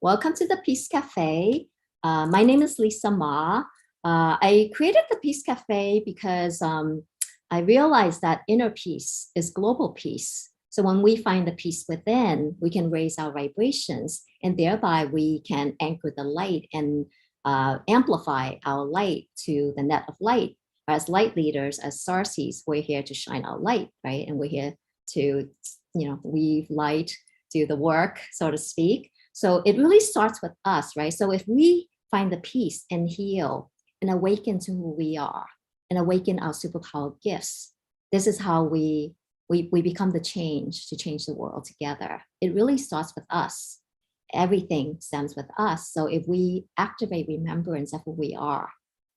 Welcome to the Peace Cafe. My name is Lisa Ma. I created the Peace Cafe because I realized that inner peace is global peace. So when we find the peace within, we can raise our vibrations, and thereby we can anchor the light and amplify our light to the net of light. As light leaders, as starseeds, we're here to shine our light, right? And we're here to, weave light, do the work, so to speak. So it really starts with us, right? So if we find the peace and heal and awaken to who we are and awaken our superpower gifts, this is how we become the change to change the world together. It really starts with us. Everything stems with us. So if we activate remembrance of who we are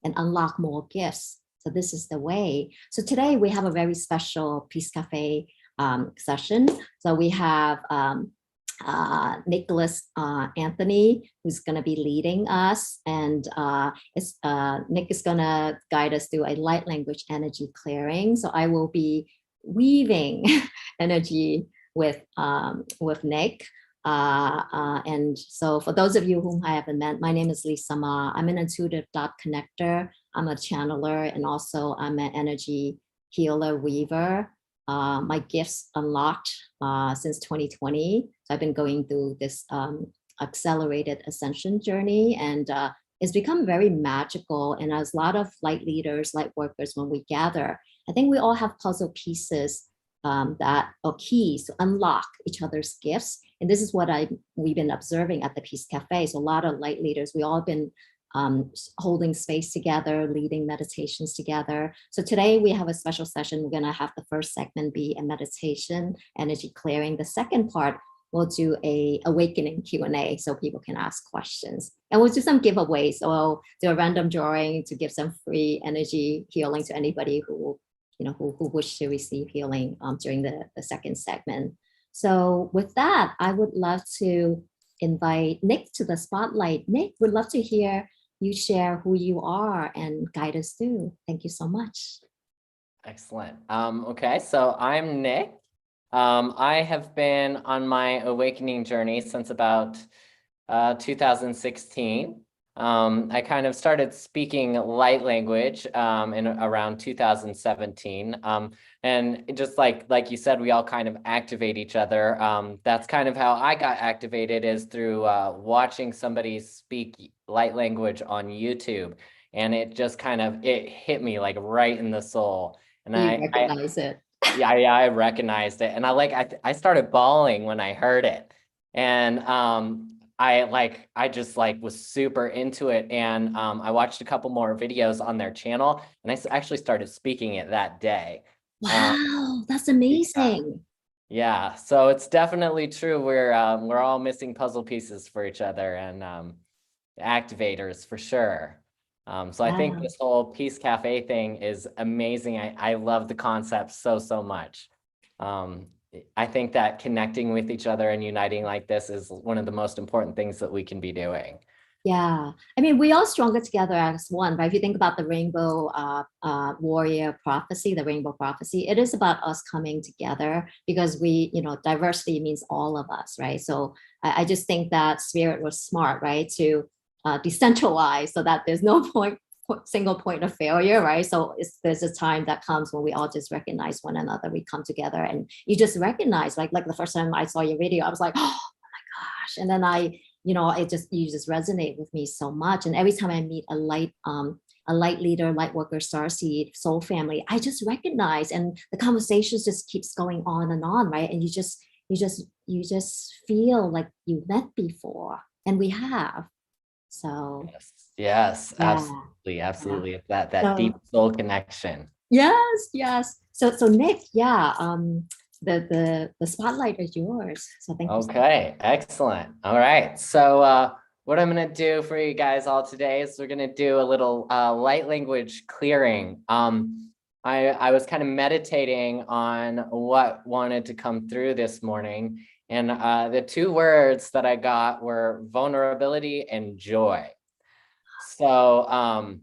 and unlock more gifts, so this is the way. So today we have a very special Peace Cafe session. So we have Nicholas Anthony, who's going to be leading us, and Nick is going to guide us through a light language energy clearing. So I will be weaving energy with Nick. And so for those of you whom I haven't met, my name is Lisa Ma. I'm an intuitive dot connector. I'm a channeler, and also I'm an energy healer weaver. My gifts unlocked since 2020. So I've been going through this accelerated ascension journey, and it's become very magical. And as a lot of light leaders, light workers, when we gather, I think we all have puzzle pieces that are keys to unlock each other's gifts. And this is what we've been observing at the Peace Cafe. So a lot of light leaders, we all been holding space together, leading meditations together. So today we have a special session. We're going to have the first segment be a meditation, energy clearing. The second part, we'll do a awakening Q&A so people can ask questions. And we'll do some giveaways. So we'll do a random drawing to give some free energy healing to anybody who wish to receive healing during the second segment. So with that, I would love to invite Nick to the spotlight. Nick, would love to hear you share who you are and guide us through. Thank you so much. Excellent. Okay, so I'm Nick. I have been on my awakening journey since about 2016. I kind of started speaking light language in around 2017. And just like you said, we all kind of activate each other. That's kind of how I got activated, is through watching somebody speak light language on YouTube. And it just it hit me like right in the soul. And you recognize it. Yeah, I recognized it. And I started bawling when I heard it. And I just was super into it, and I watched a couple more videos on their channel, and I actually started speaking it that day. Wow, that's amazing. Yeah, so it's definitely true. We're all missing puzzle pieces for each other, and activators for sure. So I think this whole Peace Cafe thing is amazing. I love the concept so much. I think that connecting with each other and uniting like this is one of the most important things that we can be doing. Yeah, I mean, we all stronger together as one, right? If you think about the rainbow warrior prophecy, the rainbow prophecy, it is about us coming together, because we, diversity means all of us, right? So I just think that Spirit was smart, right? To decentralize so that there's no single point of failure, right? So there's a time that comes when we all just recognize one another. We come together, and you just recognize, like the first time I saw your video, I was like, oh my gosh. And then you just resonate with me so much. And every time I meet a light leader, light worker, starseed, soul family, I just recognize, and the conversations just keeps going on and on, right? And you just feel like you met before, and we have. So yes, yeah. absolutely. It's that deep soul connection. Yes. So Nick, the spotlight is yours. So thank you. Okay, excellent. All right. So what I'm gonna do for you guys all today is we're gonna do a little light language clearing. I was kind of meditating on what wanted to come through this morning, and the two words that I got were vulnerability and joy. So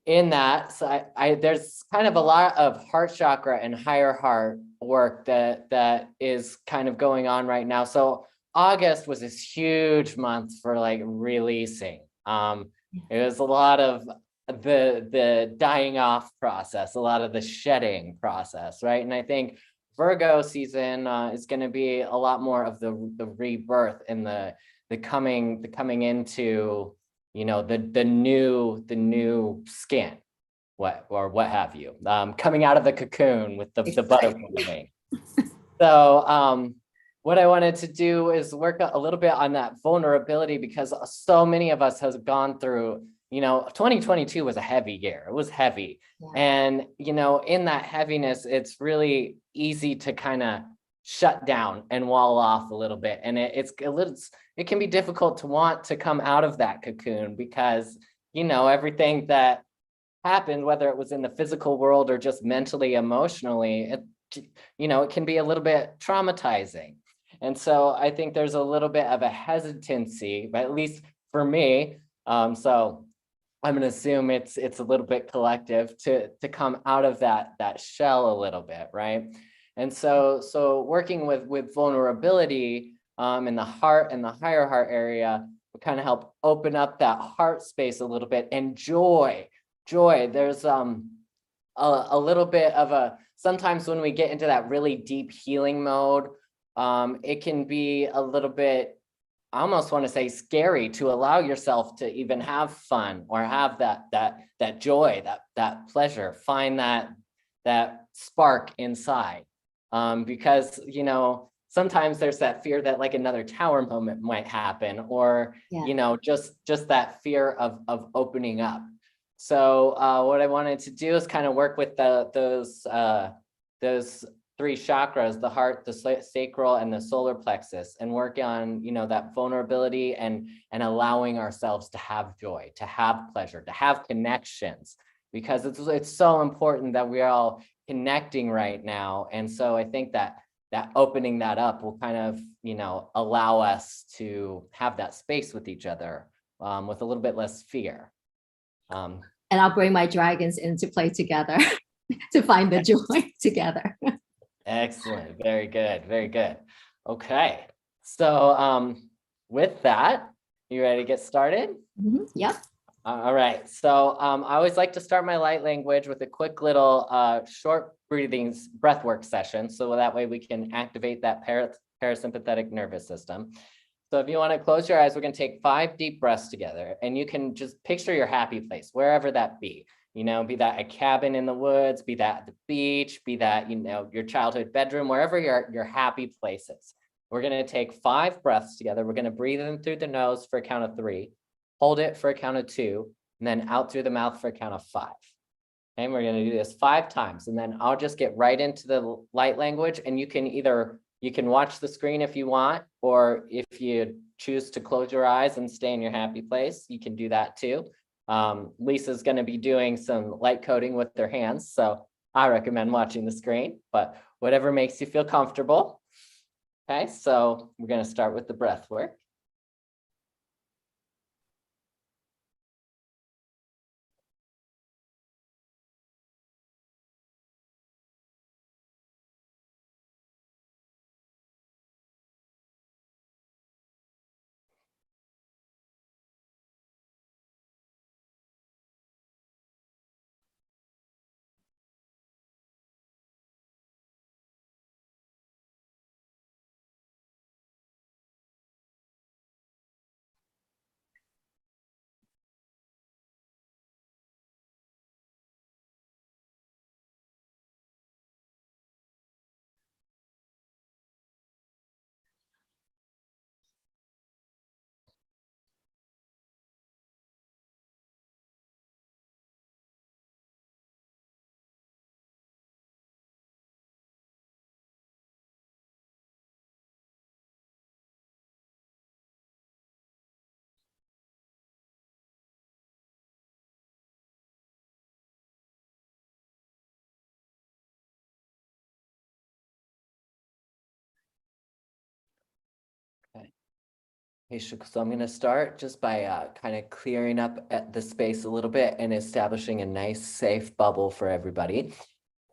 in that, so there's kind of a lot of heart chakra and higher heart work that is kind of going on right now. So August was this huge month for like releasing. It was a lot of the dying off process, a lot of the shedding process, right? And I think Virgo season is going to be a lot more of the rebirth and the coming into, you know, the new skin, what have you, coming out of the cocoon with the butterfly wing. So what I wanted to do is work a little bit on that vulnerability, because so many of us has gone through, you know, 2022 was a heavy year. It was heavy. Yeah. And, you know, in that heaviness, it's really easy to kind of shut down and wall off a little bit. And it can be difficult to want to come out of that cocoon, because, you know, everything that happened, whether it was in the physical world or just mentally, emotionally, you know, it can be a little bit traumatizing. And so I think there's a little bit of a hesitancy, but at least for me, so I'm going to assume it's a little bit collective to come out of that shell a little bit, right? And so working with vulnerability in the heart and the higher heart area will kind of help open up that heart space a little bit. And joy, there's a little bit of a, sometimes when we get into that really deep healing mode, it can be a little bit, I almost want to say, scary to allow yourself to even have fun or have that joy, that pleasure, find that spark inside. Because, you know, sometimes there's that fear that like another tower moment might happen, or, you know, just that fear of opening up. So what I wanted to do is kind of work with those three chakras, the heart, the sacral, and the solar plexus, and work on, you know, that vulnerability and allowing ourselves to have joy, to have pleasure, to have connections, because it's so important that we're all connecting right now. And so I think that opening that up will kind of, you know, allow us to have that space with each other with a little bit less fear. And I'll bring my dragons into play together to find the joy together. Excellent. Very good. Very good. Okay. So with that, you ready to get started? Mm-hmm. Yep. All right. So I always like to start my light language with a quick little short breath work session. So that way we can activate that parasympathetic nervous system. So if you want to close your eyes, we're going to take 5 deep breaths together, and you can just picture your happy place, wherever that be. You know, be that a cabin in the woods, be that the beach, be that, you know, your childhood bedroom, wherever your happy place is. We're going to take 5 breaths together. We're going to breathe in through the nose for a count of 3, hold it for a count of 2, and then out through the mouth for a count of 5. And we're going to do this 5 times, and then I'll just get right into the light language, and you can watch the screen if you want, or if you choose to close your eyes and stay in your happy place, you can do that too. Lisa's going to be doing some light coding with their hands, so I recommend watching the screen, but whatever makes you feel comfortable. Okay, so we're going to start with the breath work. Okay, so I'm going to start just by kind of clearing up at the space a little bit and establishing a nice safe bubble for everybody.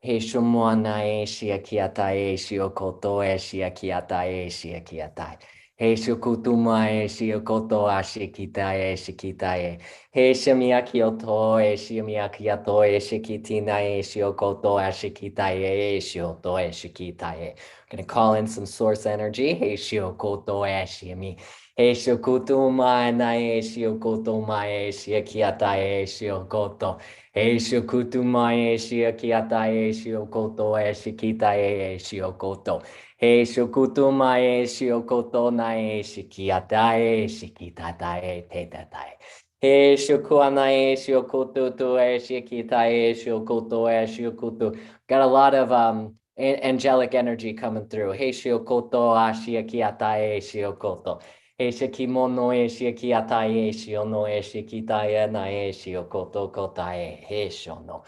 He shumona e shia kiatai e shio koto e shia kiatai e shia kiatai. He shukutumae shiokoto ashikitae shikitae. He shimiakioto e shimiakiato e shikitinae shiokoto ashikitae shioto e shikitae. Gonna call in some source energy. He shiokoto e shimi. He shukutumae nae shiokoto mae shiakiatae shiokoto. He shukutumae shiakiatae shiokoto e shikitae shiokoto. He shokuto mae shiokoto nae shikiatae shikitatae tetatae. He shokuanae shiokoto to e shikitae shiokoto e shiokoto. Got a lot of angelic energy coming through. He shiokoto a shikiatae shiokoto. He shikimono e shikiatae shiono e shikitae nae shiokoto kotae he shono.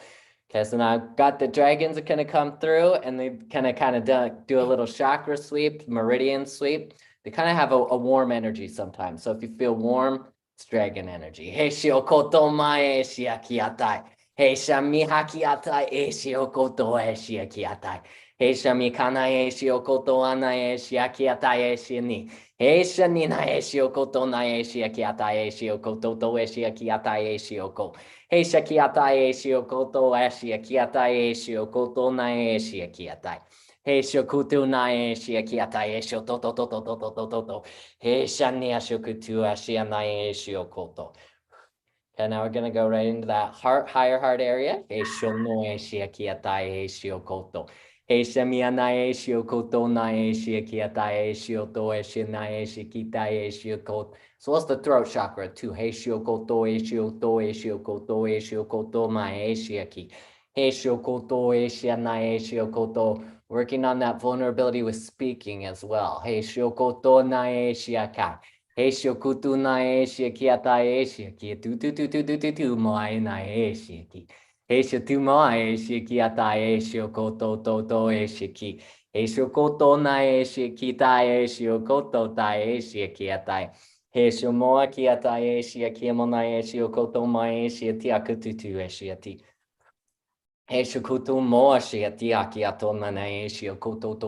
Okay, so now I've got the dragons that kind of come through and they kind of do a little chakra sweep, meridian sweep. They kind of have a warm energy sometimes. So if you feel warm, it's dragon energy. Hey shiokoto mae shiakiatai. Hey shami hakiatai e shiokoto e shiakiatai. Hey shami kana e shiokoto ana e shiakiatai e shini. Hey shanina e shiokoto na e shiakiatai e shiokoto to e shiakiatai e shioko. He shakiatai e shiokoto ashi akiatai e shiokoto na e shiakiatai. He shokutu na e shiakiatai e shiototo to to to to to to to. He shani ashokutu ashi anai e shiokoto. Okay, now we're gonna go right into that higher heart area. He shono e shiakiatai e shiokoto. He shemianai e shiokoto na e shiakiatai e shioto e shinai e shikitai e shiokoto. So what's the throat chakra too? He shiokoto e shioto e shiokoto e shiokoto mae e shiaki. He shiokoto e shinai e shiokoto. Working on that vulnerability with speaking as well. He shiokoto na e shiakai. He shokutu na e shiakiata e shiaki. Tu moai na e shiaki. He shotu moai e shiakiata e shiokoto to e shiki. He shokoto na e shiakita e shiokoto ta e shiakiata. He shomoa kiata e shiakimona e shiokoto mai e shiatiakutu e shiati. He shukutu moa shiati akiato mana e shiokoto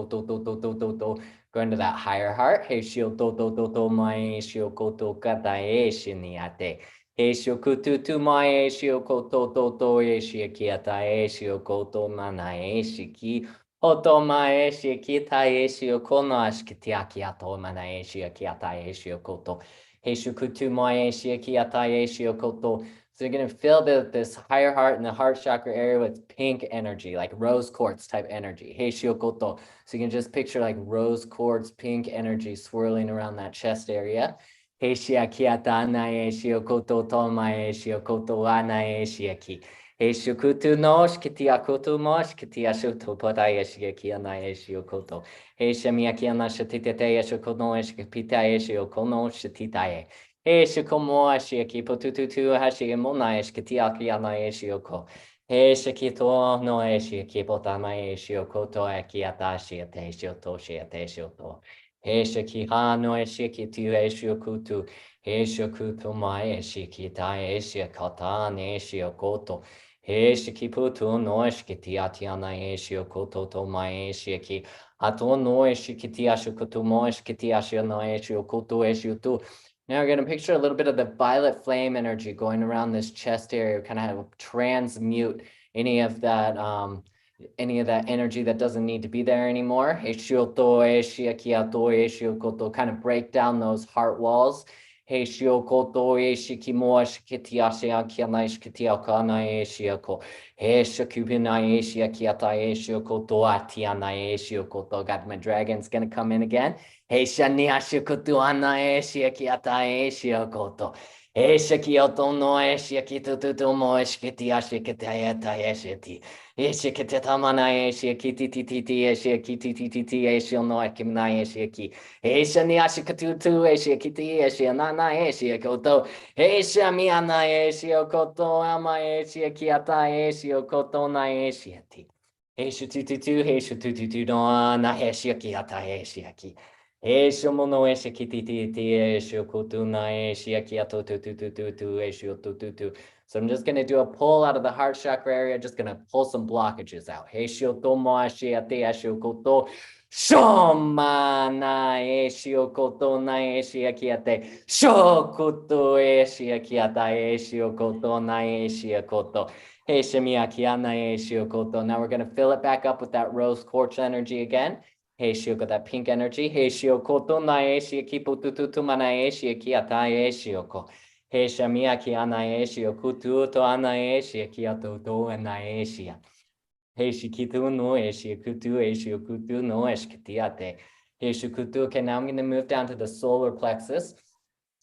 to. Going to that higher heart. He shioto mai shiokoto kata e shiniate. He shokutu tu mai shiokoto to e shiakiata e shiokoto mana e shiki. Oto mai shikita e shiokono ashkitiakiato mana e shiakiata e shiokoto. He shukutu mai shiakiata e shiokoto. So you're going to fill this higher heart and the heart chakra area with pink energy, like rose quartz type energy. Hey, shiokoto. So you can just picture like rose quartz, pink energy swirling around that chest area. Hey, shiakiata anae shiokoto tomae shiokoto anae shiaki. Hey, shukutu no shkitiakoto mo shkitiashuto potae shiaki anae shiokoto. Hey, shemiaki anashatite shikono shkipitae shiokono shatitae. He shikomo ashiaki potututu hashi mona eshkitiaki anae shioko. He shikito no eshiaki potamae shioko to akiata shiate shioto shiate shioto. He shikiha no eshikitu eshiokutu. He shokutu mae eshikita eshiakata ne shiokoto. He shikiputu no eshkitiati anae shiokoto to mae eshiaki. Ato no eshikiti ashukutu mo eshkiti ashionae shiokoto eshiotu. Now we're going to picture a little bit of the violet flame energy going around this chest area, kind of transmute any of that energy that doesn't need to be there anymore. Kind of break down those heart walls. Got my dragon's gonna come in again. He shani ashukutu ana e shiakiata e shiakoto. He shakioto no e shiakitutu mo e shikiti ashikita e shiti. He shikita mana e shiakiti titi e shiakiti titi e shiono akimna e shiaki. He shani ashikutu e shiakiti e shianana e shiakoto. He shami ana e shiakoto ama e shiakiata e shiakoto na e shiati. He shututu he shututu no ana he shiakiata e shiaki. Eshomono eshikititi eshokotuna eshiakiato tu eshiotutu. So I'm just going to do a pull out of the heart chakra area, just going to pull some blockages out. Heshiotomo ashiate ashiokoto. Shoma na eshi okoto na eshi akiate. Shokuto eshi akiata eshi okoto na eshi akoto. Heishimi akiana eshi okoto. Now we're going to fill it back up with that rose quartz energy again. Heishi got that pink energy. Heishi okoto na eshi akipo tututu mana eshi akiata eshi oko. Heishami akiana eshi okutu to ana eshi akiato to ana eshi. Heishikitu no Eshikutu, Eshikutu no Eshkitiate. Heishikutu. Okay, now I'm going to move down to the solar plexus.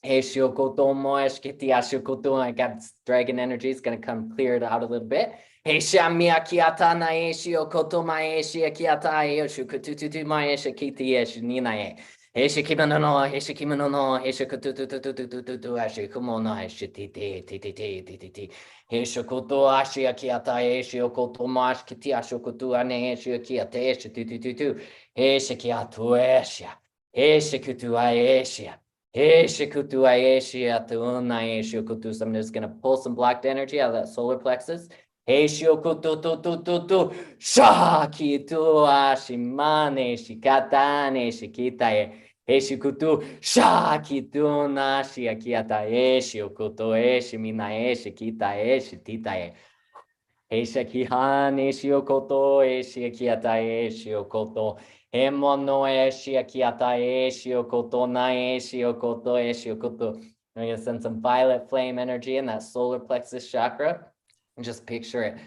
Heishiokoto mo Eshkitiashikutu. I got dragon energy. It's going to come clear it out a little bit. Heishamiakiata na Eishiokoto ma Eishiakiata Yoshikutu ma Eshikiti Eshininae. Heishikimono no, Heishikimono no, Heishikutu, Heshikumono, Heshititi. Heishokoto ashiakiata eshiokoto mashkiti ashokoto ane eshiakiata eshitututu. Heishikiatu eshia. Heishikutu aeshia. Heishikutu aeshia tuna eshiokotu. So I'm just going to pull some blocked energy out of that solar plexus. Heishiokoto shakitu ashimane shikatane shikitae. Eshikutu shakitu nashi akiata eshi okuto eshi mina eshi kita eshi titae. Eshakihan eshi okoto eshi akiata eshi okoto. Emono eshi akiata eshi okoto na eshi okoto eshi okoto. I'm going to send some violet flame energy in that solar plexus chakra. And just picture it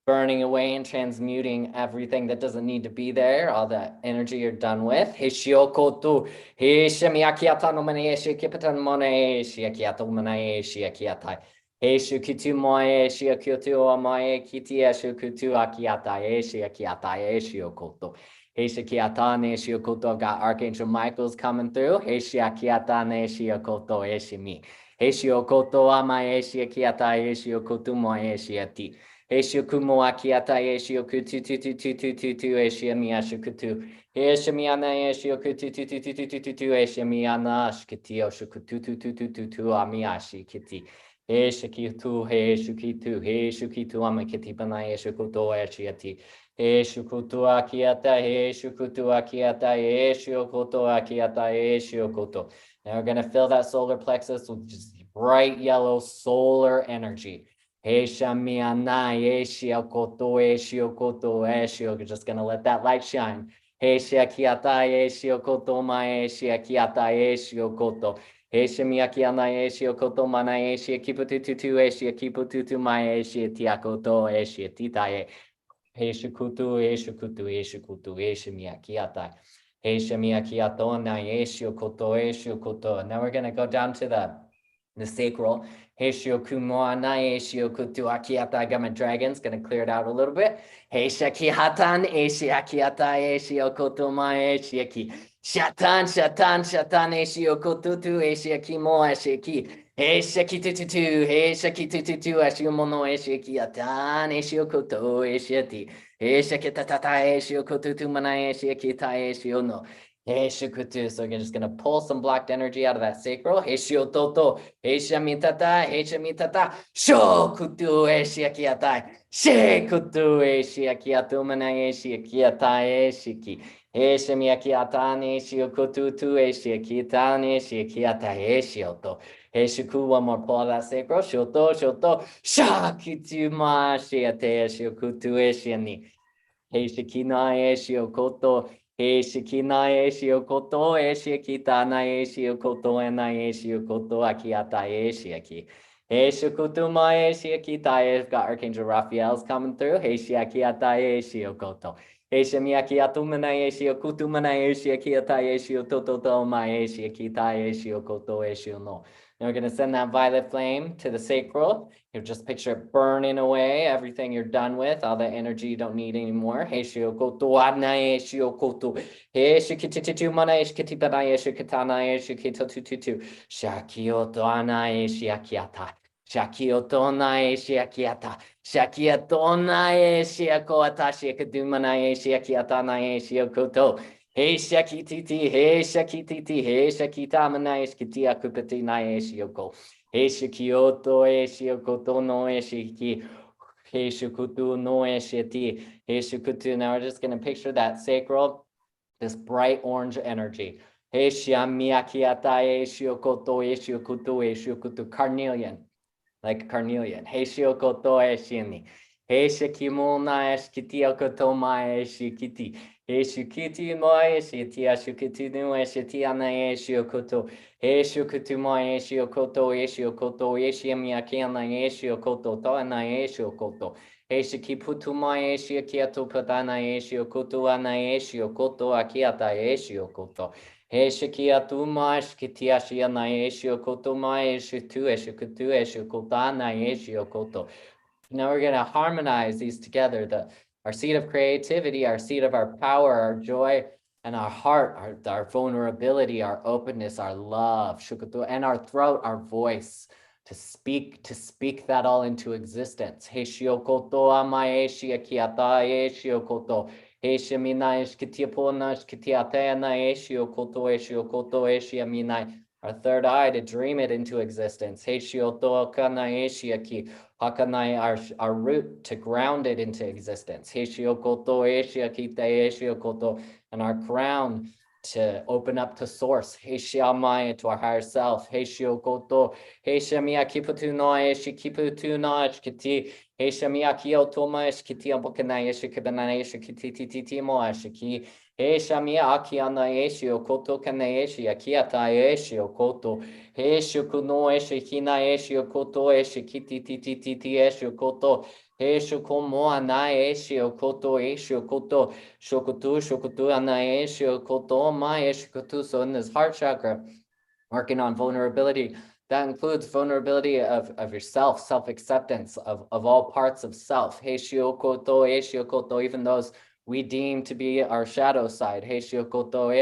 burning away and transmuting everything that doesn't need to be there, all that energy you're done with. Hishiokotu, Hishamiakiata no Manaeshi, Kipatan Monae, Shiakiato Manae, Shiakiatai. Heshukitu Moe, Shiakutu Moe, Kitiashu Kutu Akiata, Shiakiata, Shiokoto. Heshikiata, Shiokoto, got Archangel Michael's coming through. Heshiakiata, Shiokoto, Eshimi. Heshiokoto Amae, Shiakiata, Shiokotu Moe, Shiati. Heshiokumo akiata eshiokutu eshimiashukutu. Heshimiana eshiokutu eshimiana shkitio shukutu amiashi kiti. Heshikitu heshukitu amakiti bana eshukuto eshiati. Heshukutu akiata eshiokuto akiata eshiokuto. Now we're going to fill that solar plexus with just bright yellow solar energy. Heshamiana, Eshiokoto, Eshiokoto, Eshio. Just gonna let that light shine. Heshiakiata, Eshiokoto, ma Eshiakiata, Eshiokoto. Heshamiakiana, Eshiokoto, mana Eshiakipututu, Eshiakipututu, ma Eshiatiakoto, Eshiatitae. Heshikutu, Eshikutu, Eshikutu, Eshamiakiata. Heshamiakiato, na Eshiokoto, Eshiokoto. Now we're gonna go down to the sacral. Heishiokumoana, Heishiokutu Akiata Gamma Dragons. Gonna clear it out a little bit. Heishakihatan, Heishiakiata, Heishiokoto-ma, Heishiaki. Shatan, Heishiokotutu, Heishiakimo, Heishiaki. Heishakitutu, Heishakitutu, Heshiomono, Heishiakiatan, Heishiokoto, Heishiati. Heishakitata, Heishiokotutu, Mana, Heishiakita, Heishiono. Heishikutu. So we're just gonna pull some blocked energy out of that sacral. Heishiototo. Heishamitata, shokutu eshiakiatai, shekutu eshiakiatu mana eshiakiatai eshiki, eshamiakiatani shiokutu eshiakiatani eshiakiatai eshioto, eshiku, one more pull of that sacral, shoto, shakitu ma shiate eshiokutu eshiani, Heishikina eshiokoto, Heishikina eshiokoto, eshiakitana eshiokoto, and eshiokoto, akiata eshiaki. Heishikutu ma eshiakita, got Archangel Raphael's coming through. Heishiakiata eshiokoto. Heishamiakiatu mana eshiokutu mana eshiakiata eshiototo ma eshiakita eshiokoto eshiono. Now we're going to send that violet flame to the sacral. You just picture it burning away, everything you're done with, all the energy you don't need anymore. Heishiokoto ana eshiokoto. Heishikititu mana eshikitibana eshikitana eshikitotutu. Shakioto ana eshiakiata. Shakioto na eshiakiata. Shakioto na eshiakoata. Shikadumana eshiakiata na eshiokoto. Hey Shakititi, hey Shakititi, hey Shakita Manaiskiti Akupati Naeshioko. Hey Shikioto, hey Shiokoto no Eshiki. Hey Shukutu no Eshiti. Hey Shukutu. Now we're just gonna picture that sacral this bright orange energy. Carnelian, like carnelian. Kimona Kitiokotoma Shikiti. Kiti Moy Shiti Nue Shitiana Shiokoto. Eshukutumoy Shiokoto Eshiokoto Eshiamiakiana Eshiokoto Toana Eshiokoto. Eshikiputumoy Eshiakiato Padana Eshiokoto Ana Eshiokoto Akiata Eshiokoto. Eshikiatumash Kitiashiana Eshiokoto My Eshitu Eshikutu Eshikotana Eshiokoto. Now we're going to harmonize these together, our seed of creativity, our seed of our power, our joy, and our heart, our vulnerability, our openness, our love, and our throat, our voice, to speak that all into existence. Heshiokoto amae shiakiata eshiokoto. Heshiamina eshkitiapona eshkitiatena eshiokoto eshiokoto eshiaminai. Our third eye to dream it into existence. Heshioto kana eshiaki. Hakanai, our root to ground it into existence. Heshiokoto eshiakite eshiokoto. And our crown to open up to source. Heshiamaya, to our higher self. Heshiokoto. Heshamiakiputu no eshikiputu no eshkiti. Heshamiakio eshkiti abokanai eshikibana eshikiti titi mo eshiki. Heshamiakiana eshiokoto kana eshiakiata eshiokoto. Heshukuno eshikina eshiokoto eshikiti titi eshiokoto. Heshukomo ana eshiokoto eshiokoto. Shokutu ana eshiokoto ma eshikotu. So in this heart chakra, working on vulnerability, that includes vulnerability of yourself, self-acceptance of all parts of self. Heshiokoto, even those we deem to be our shadow side. Heshiokoto,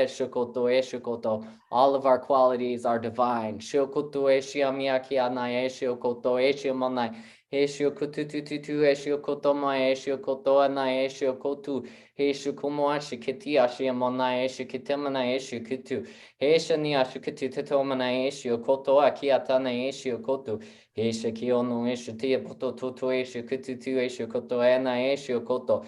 all of our qualities are divine. Shiokoto eshiamiyaki anai eshiokoto eshiamanai. Heshiokotu eshiokoto ma eshiokoto anai eshiokotu. Heshiokomo ashikiti ashiamanai eshikitemana eshiokutu. Heshani ashikutu tetomana eshiokoto akiatana eshiokotu. Heshikio no eshitia poto toto eshiokutu eshiokoto ana eshiokoto.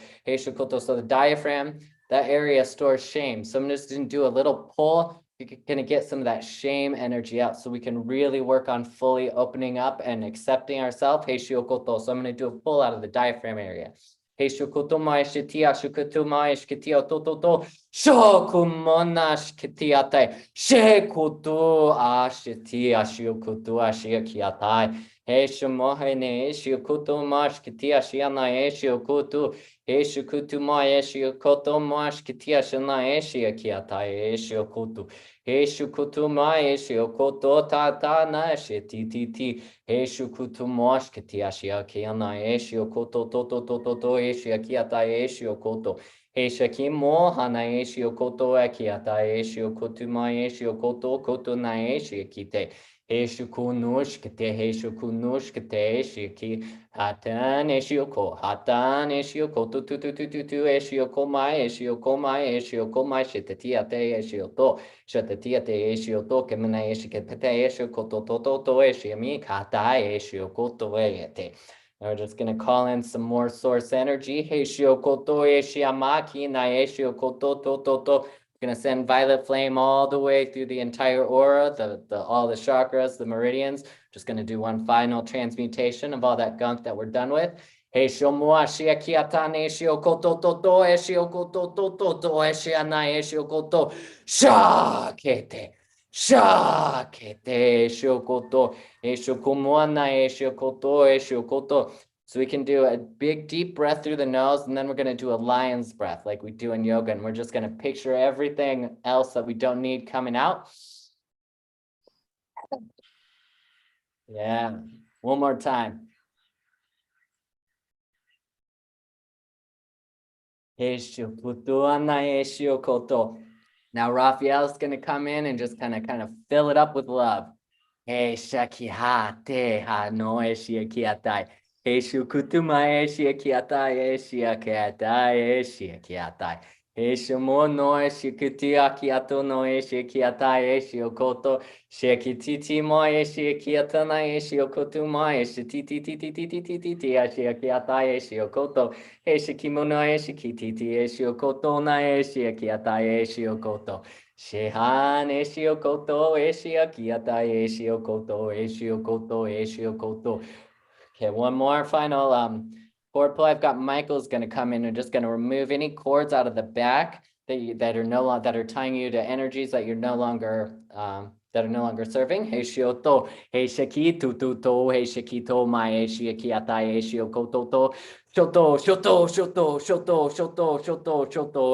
So the diaphragm, that area stores shame. So I'm just going to do a little pull. You're going to get some of that shame energy out so we can really work on fully opening up and accepting ourselves. So I'm going to do a pull out of the diaphragm area. Shokumonash kitiate. Shekutu ashitia shiokutu ashiakiatai. Heshumohene shiokutu mash kitia shiana eshiokutu. Heshukutu ma eshiokoto mash kitia shana eshiakiatai eshiokutu. Heshukutu ma eshiokoto tata na shititi. Heshukutu mash kitia shiakiana eshiokoto toto eshiakiatai eshiokoto. Heshakimo hanaeshi okoto akiata eshi okotuma eshi okoto koto naeshi akite. Heshukunushkete heshukunushkete eshi ki hatan eshi okoto tu eshi okoma shitatiate eshi oto shatatiate eshi oto kemana eshi kepete eshi okoto toto eshi ami kata eshi okoto eete. We're just going to call in some more source energy. Heishiokoto eshiamaki na eshiokoto to. We're going to send violet flame all the way through the entire aura, all the chakras, the meridians. Just going to do one final transmutation of all that gunk that we're done with. Heishomua shiakiatane eshiokoto to eshiokoto eshiana eshiokoto shakete. Shakete shokoto eshokomoana eshokoto eshokoto. So we can do a big deep breath through the nose, and then we're going to do a lion's breath like we do in yoga, and we're just going to picture everything else that we don't need coming out. Yeah, one more time. Eshokotoana eshokoto. Now Raphael's going to come in and just kind of fill it up with love. Hey shakiha te ha no eshiakiatai. Hey shukutuma eshiakiatai eshiakiatai eshiakiatai. Mono Shikuti Akiato no Shikiata Shiokoto Shikiti Mo Shikiatana Shiokotu Ma Shititi Shikiata Shiokoto Shikimono Shikiti Shiokoto Na Shikiata Shiokoto Shehan Shiokoto Shikiata Shiokoto Shiokoto. Okay, one more final chord play. I've got Michael's going to come in and just going to remove any cords out of the back that are no longer that are tying you to energies that you're no longer serving. Hey shioto, hey shiki to, hey shikito mai, hey shikiata, hey shiokoto to, shoto,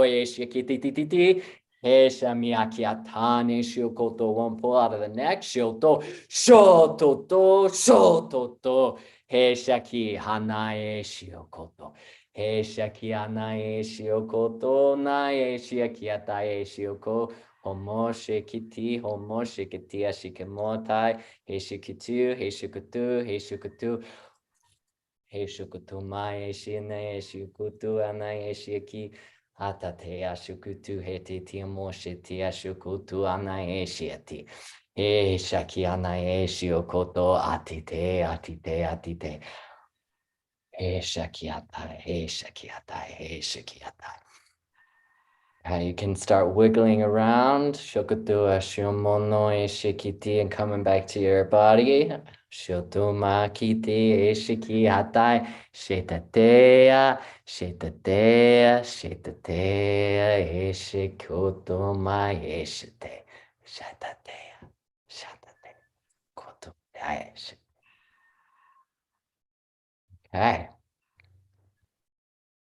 hey shikiti. Hey shamiakiatane shiokoto. One pull out of the neck. Shoto. He shaki hanae shiokoto. He shaki hanae shiokoto nae shiaki atae shioko. Homo shikiti ashikemotai. He shikitu, he shukutu. He shukutu mae shine shukutu anae shiaki. Hatate ashukutu hete tiamo shiti ashukutu anae shiati. He shaki anae shiokoto atite. He shakiatai. You can start wiggling around. Shokutu ashumono shikiti and coming back to your body. Shotuma kiti shikiatai. Shetatea. Shikotuma shite. Shatatea. Kotumai. Okay.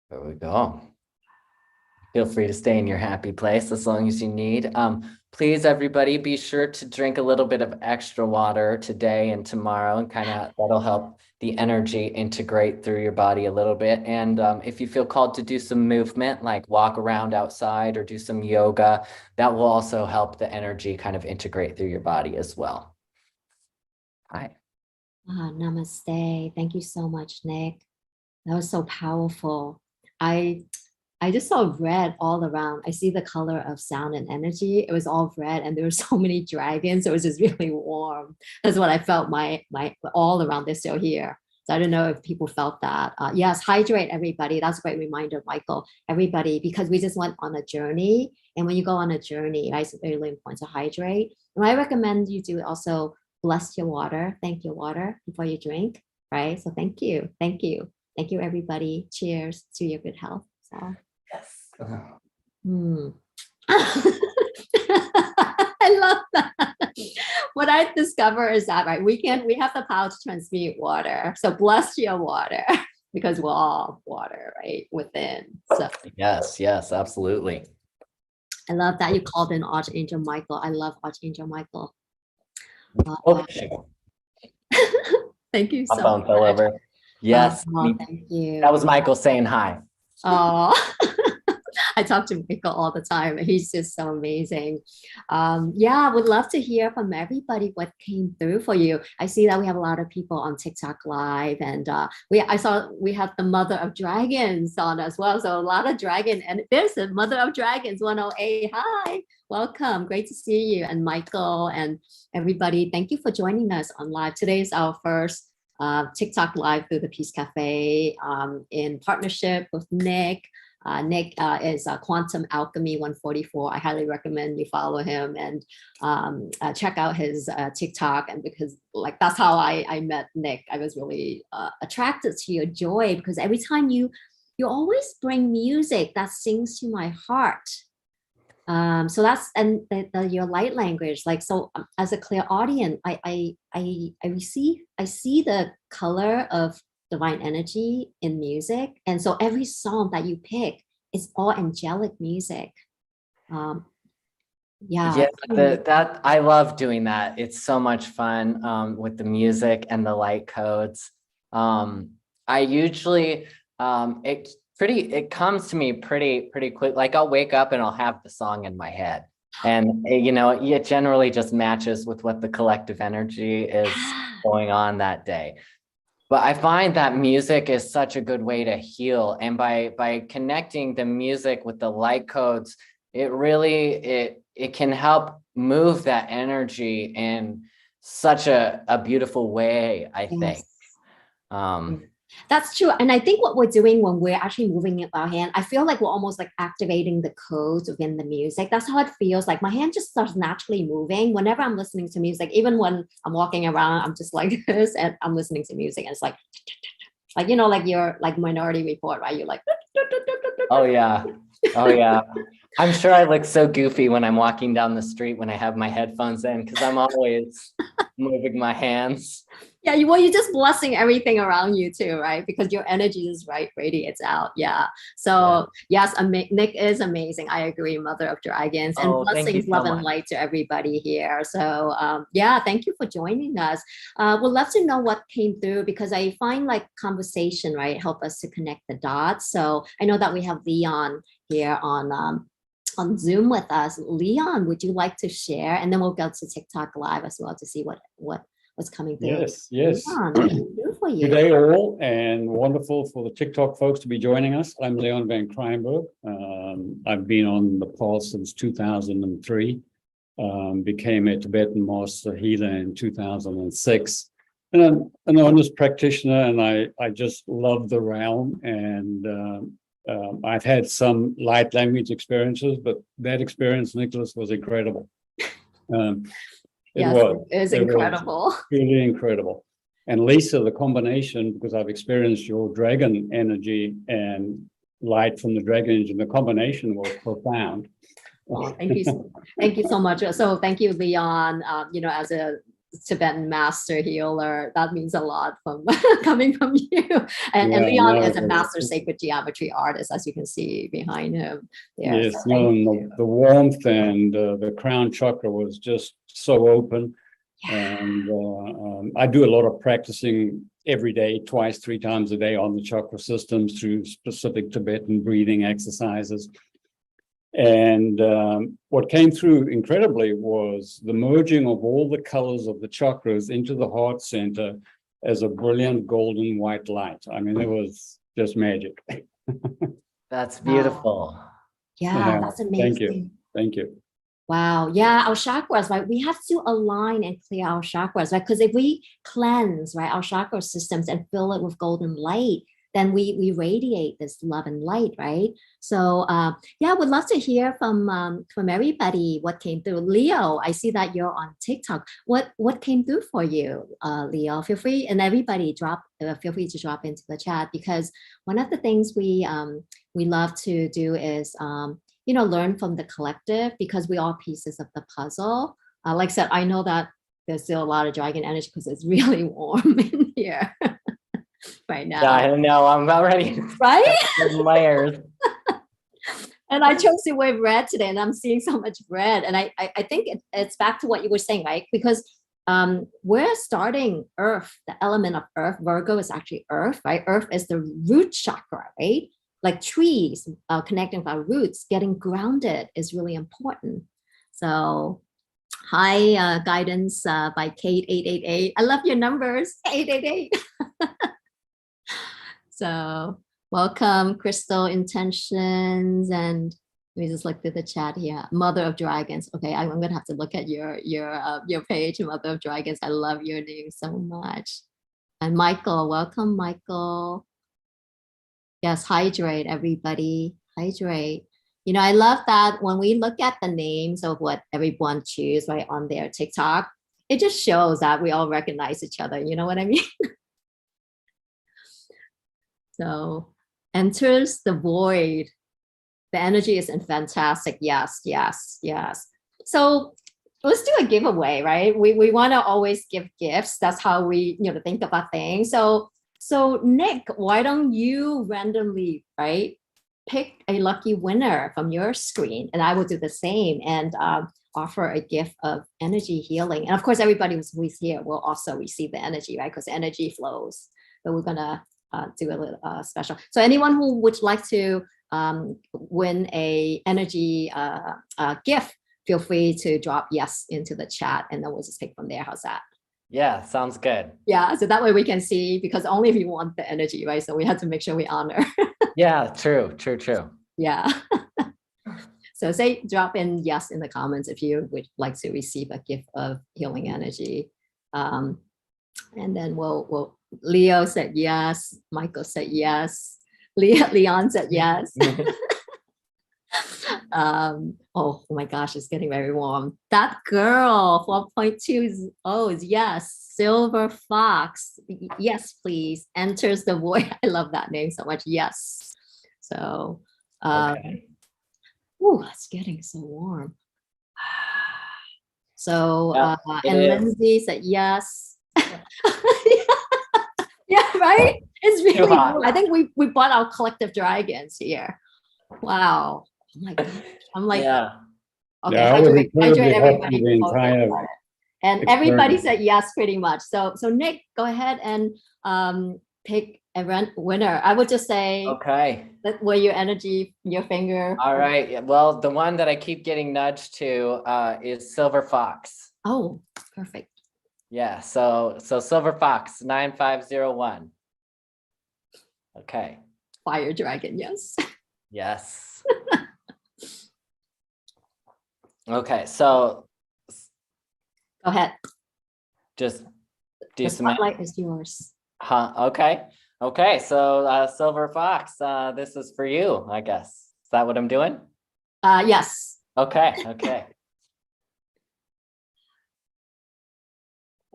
There we go. Feel free to stay in your happy place as long as you need. Please, everybody, be sure to drink a little bit of extra water today and tomorrow, and that'll help the energy integrate through your body a little bit. And if you feel called to do some movement, like walk around outside or do some yoga, that will also help the energy kind of integrate through your body as well. Hi. Namaste. Thank you so much, Nick. That was so powerful. I just saw red all around. I see the color of sound and energy. It was all red, and there were so many dragons. So it was just really warm. That's what I felt. My all around. They're still here. So I don't know if people felt that. Yes, hydrate, everybody. That's a great reminder, Michael. Everybody, because we just went on a journey, and when you go on a journey, right, it's really important to hydrate. And I recommend you do also bless your water, thank your water before you drink, right? So thank you, everybody. Cheers to your good health. So. Yes. I love that. What I discover is that, right, we have the power to transmute water. So bless your water because we're all water, right, within. So yes, absolutely. I love that you called in Archangel Michael. I love Archangel Michael. Thank you so much. Fell over. Yes. Thank you. That was Michael saying hi. Oh, I talk to Michael all the time. He's just so amazing. Yeah, would love to hear from everybody what came through for you. I see that we have a lot of people on TikTok Live, and I saw we have the Mother of Dragons on as well. So a lot of dragon, and there's the Mother of Dragons 108. Hi, welcome. Great to see you, and Michael and everybody. Thank you for joining us on live. Today is our first TikTok Live through the Peace Cafe in partnership with Nick. Nick is Quantum Alchemy 144. I highly recommend you follow him and check out his TikTok. And because that's how I met Nick. I was really attracted to your joy because every time you always bring music that sings to my heart. So that's your light language. As a clairaudient, I see the color of divine energy in music, and so every song that you pick is all angelic music. That I love doing that. It's so much fun with the music and the light codes. I usually it comes to me pretty quick. Like I'll wake up and I'll have the song in my head, and it generally just matches with what the collective energy is going on that day. But I find that music is such a good way to heal. And by connecting the music with the light codes, it really, it can help move that energy in such a beautiful way, I think. Yes. That's true. And I think what we're doing when we're actually moving our hand, I feel like we're almost like activating the codes within the music. That's how it feels like. My hand just starts naturally moving whenever I'm listening to music. Even when I'm walking around, I'm just like this and I'm listening to music. And it's like, you know, like your like Minority Report, right? You're like, oh yeah. Oh yeah. I'm sure I look so goofy when I'm walking down the street when I have my headphones in, because I'm always moving my hands. Yeah, well, you're just blessing everything around you too, right? Because your energy is right, radiates out. Yeah. So yes, Nick is amazing. I agree, Mother of Dragons, and Thank you blessings, so love, and much. light to everybody here. So yeah, thank you for joining us. We'd love to know what came through, because I find like conversation, right, help us to connect the dots. So I know that we have Leon here on Zoom with us. Leon, would you like to share? And then we'll go to TikTok live as well to see what's coming through. Yes. Leon, what can we do for you? Good day all, and wonderful for the TikTok folks to be joining us. I'm Leon Van Kreinberg. I've been on the path since 2003. Became a Tibetan master healer in 2006. And I'm an honest practitioner, and I just love the realm. And I've had some light language experiences, but that experience, Nicholas, was incredible. Yes, it is incredible. Really incredible. And Lisa, the combination, because I've experienced your dragon energy and light from the dragon energy, the combination was profound. Oh, thank you so much. So thank you, Leon. You know, as a Tibetan master healer, that means a lot from coming from you. And Leon is a master sacred geometry artist, as you can see behind him there. Yes, so the warmth and the crown chakra was just so open. And I do a lot of practicing every day, twice, 3 times a day on the chakra systems through specific Tibetan breathing exercises. And what came through incredibly was the merging of all the colors of the chakras into the heart center as a brilliant golden white light. I mean, it was just magic. That's beautiful. Yeah, that's amazing. Thank you. Wow. Yeah, our chakras, right? We have to align and clear our chakras, right? Because if we cleanse, right, our chakra systems and fill it with golden light, then we radiate this love and light, right? So yeah, would love to hear from everybody what came through. Leo, I see that you're on TikTok. What came through for you, Leo? Feel free, and everybody feel free to drop into the chat, because one of the things we love to do is you know, learn from the collective, because we all pieces of the puzzle. Like I said, I know that there's still a lot of dragon energy because it's really warm in here right now. Yeah, I know. I'm about ready. Right? Layers. And I chose to wear red today, and I'm seeing so much red. And I think it's back to what you were saying, right? Because we're starting Earth, the element of Earth. Virgo is actually Earth, right? Earth is the root chakra, right? Like trees connecting with our roots, getting grounded is really important. So hi, guidance by Kate 888. I love your numbers, 888. So welcome, Crystal Intentions, and let me just look through the chat here. Mother of Dragons. Okay, I'm gonna have to look at your page, Mother of Dragons. I love your name so much. And Michael, welcome, Michael. Yes, hydrate, everybody. Hydrate. You know, I love that when we look at the names of what everyone choose right on their TikTok, it just shows that we all recognize each other. You know what I mean? So enters the void. The energy is fantastic. Yes, yes, yes. So let's do a giveaway, right? We want to always give gifts. That's how we, you know, think about things. So Nick, why don't you randomly, right, pick a lucky winner from your screen, and I will do the same and offer a gift of energy healing. And of course, everybody who's here will also receive the energy, right? Because energy flows. So we're gonna do a little special. So anyone who would like to win a energy gift, feel free to drop yes into the chat, and then we'll just pick from there. How's that? Yeah, sounds good. Yeah, so that way we can see, because only if you want the energy, right? So we have to make sure we honor. Yeah, true. Yeah. So say, drop in yes in the comments if you would like to receive a gift of healing energy. And then Leo said yes. Michael said yes. Leon said yes. Oh my gosh, it's getting very warm. That girl, 4.2 is yes. Silver Fox, yes, please. Enters the void. I love that name so much. Yes. So, Okay. it's getting so warm. So, Yep, it and is. Lindsay said yes. Yeah, right? It's Too really hot. warm. I think we bought our collective dragons here. Wow. Oh my gosh. I'm like, Yeah. okay, Yeah, I was hydrate incredibly hot everybody. through the before we entire start. And everybody experience. said yes, pretty much. So Nick, go ahead and pick a winner. I would just say Okay. that where your energy, your finger. All right. Yeah, well, the one that I keep getting nudged to is Silver Fox. Oh, perfect. Yeah. So Silver Fox 9501. Okay. Fire dragon, yes. Yes. Okay. So Go ahead. just do The some. spotlight is yours. Okay. Okay. So Silver Fox, this is for you, I guess. Is that what I'm doing? Yes. Okay.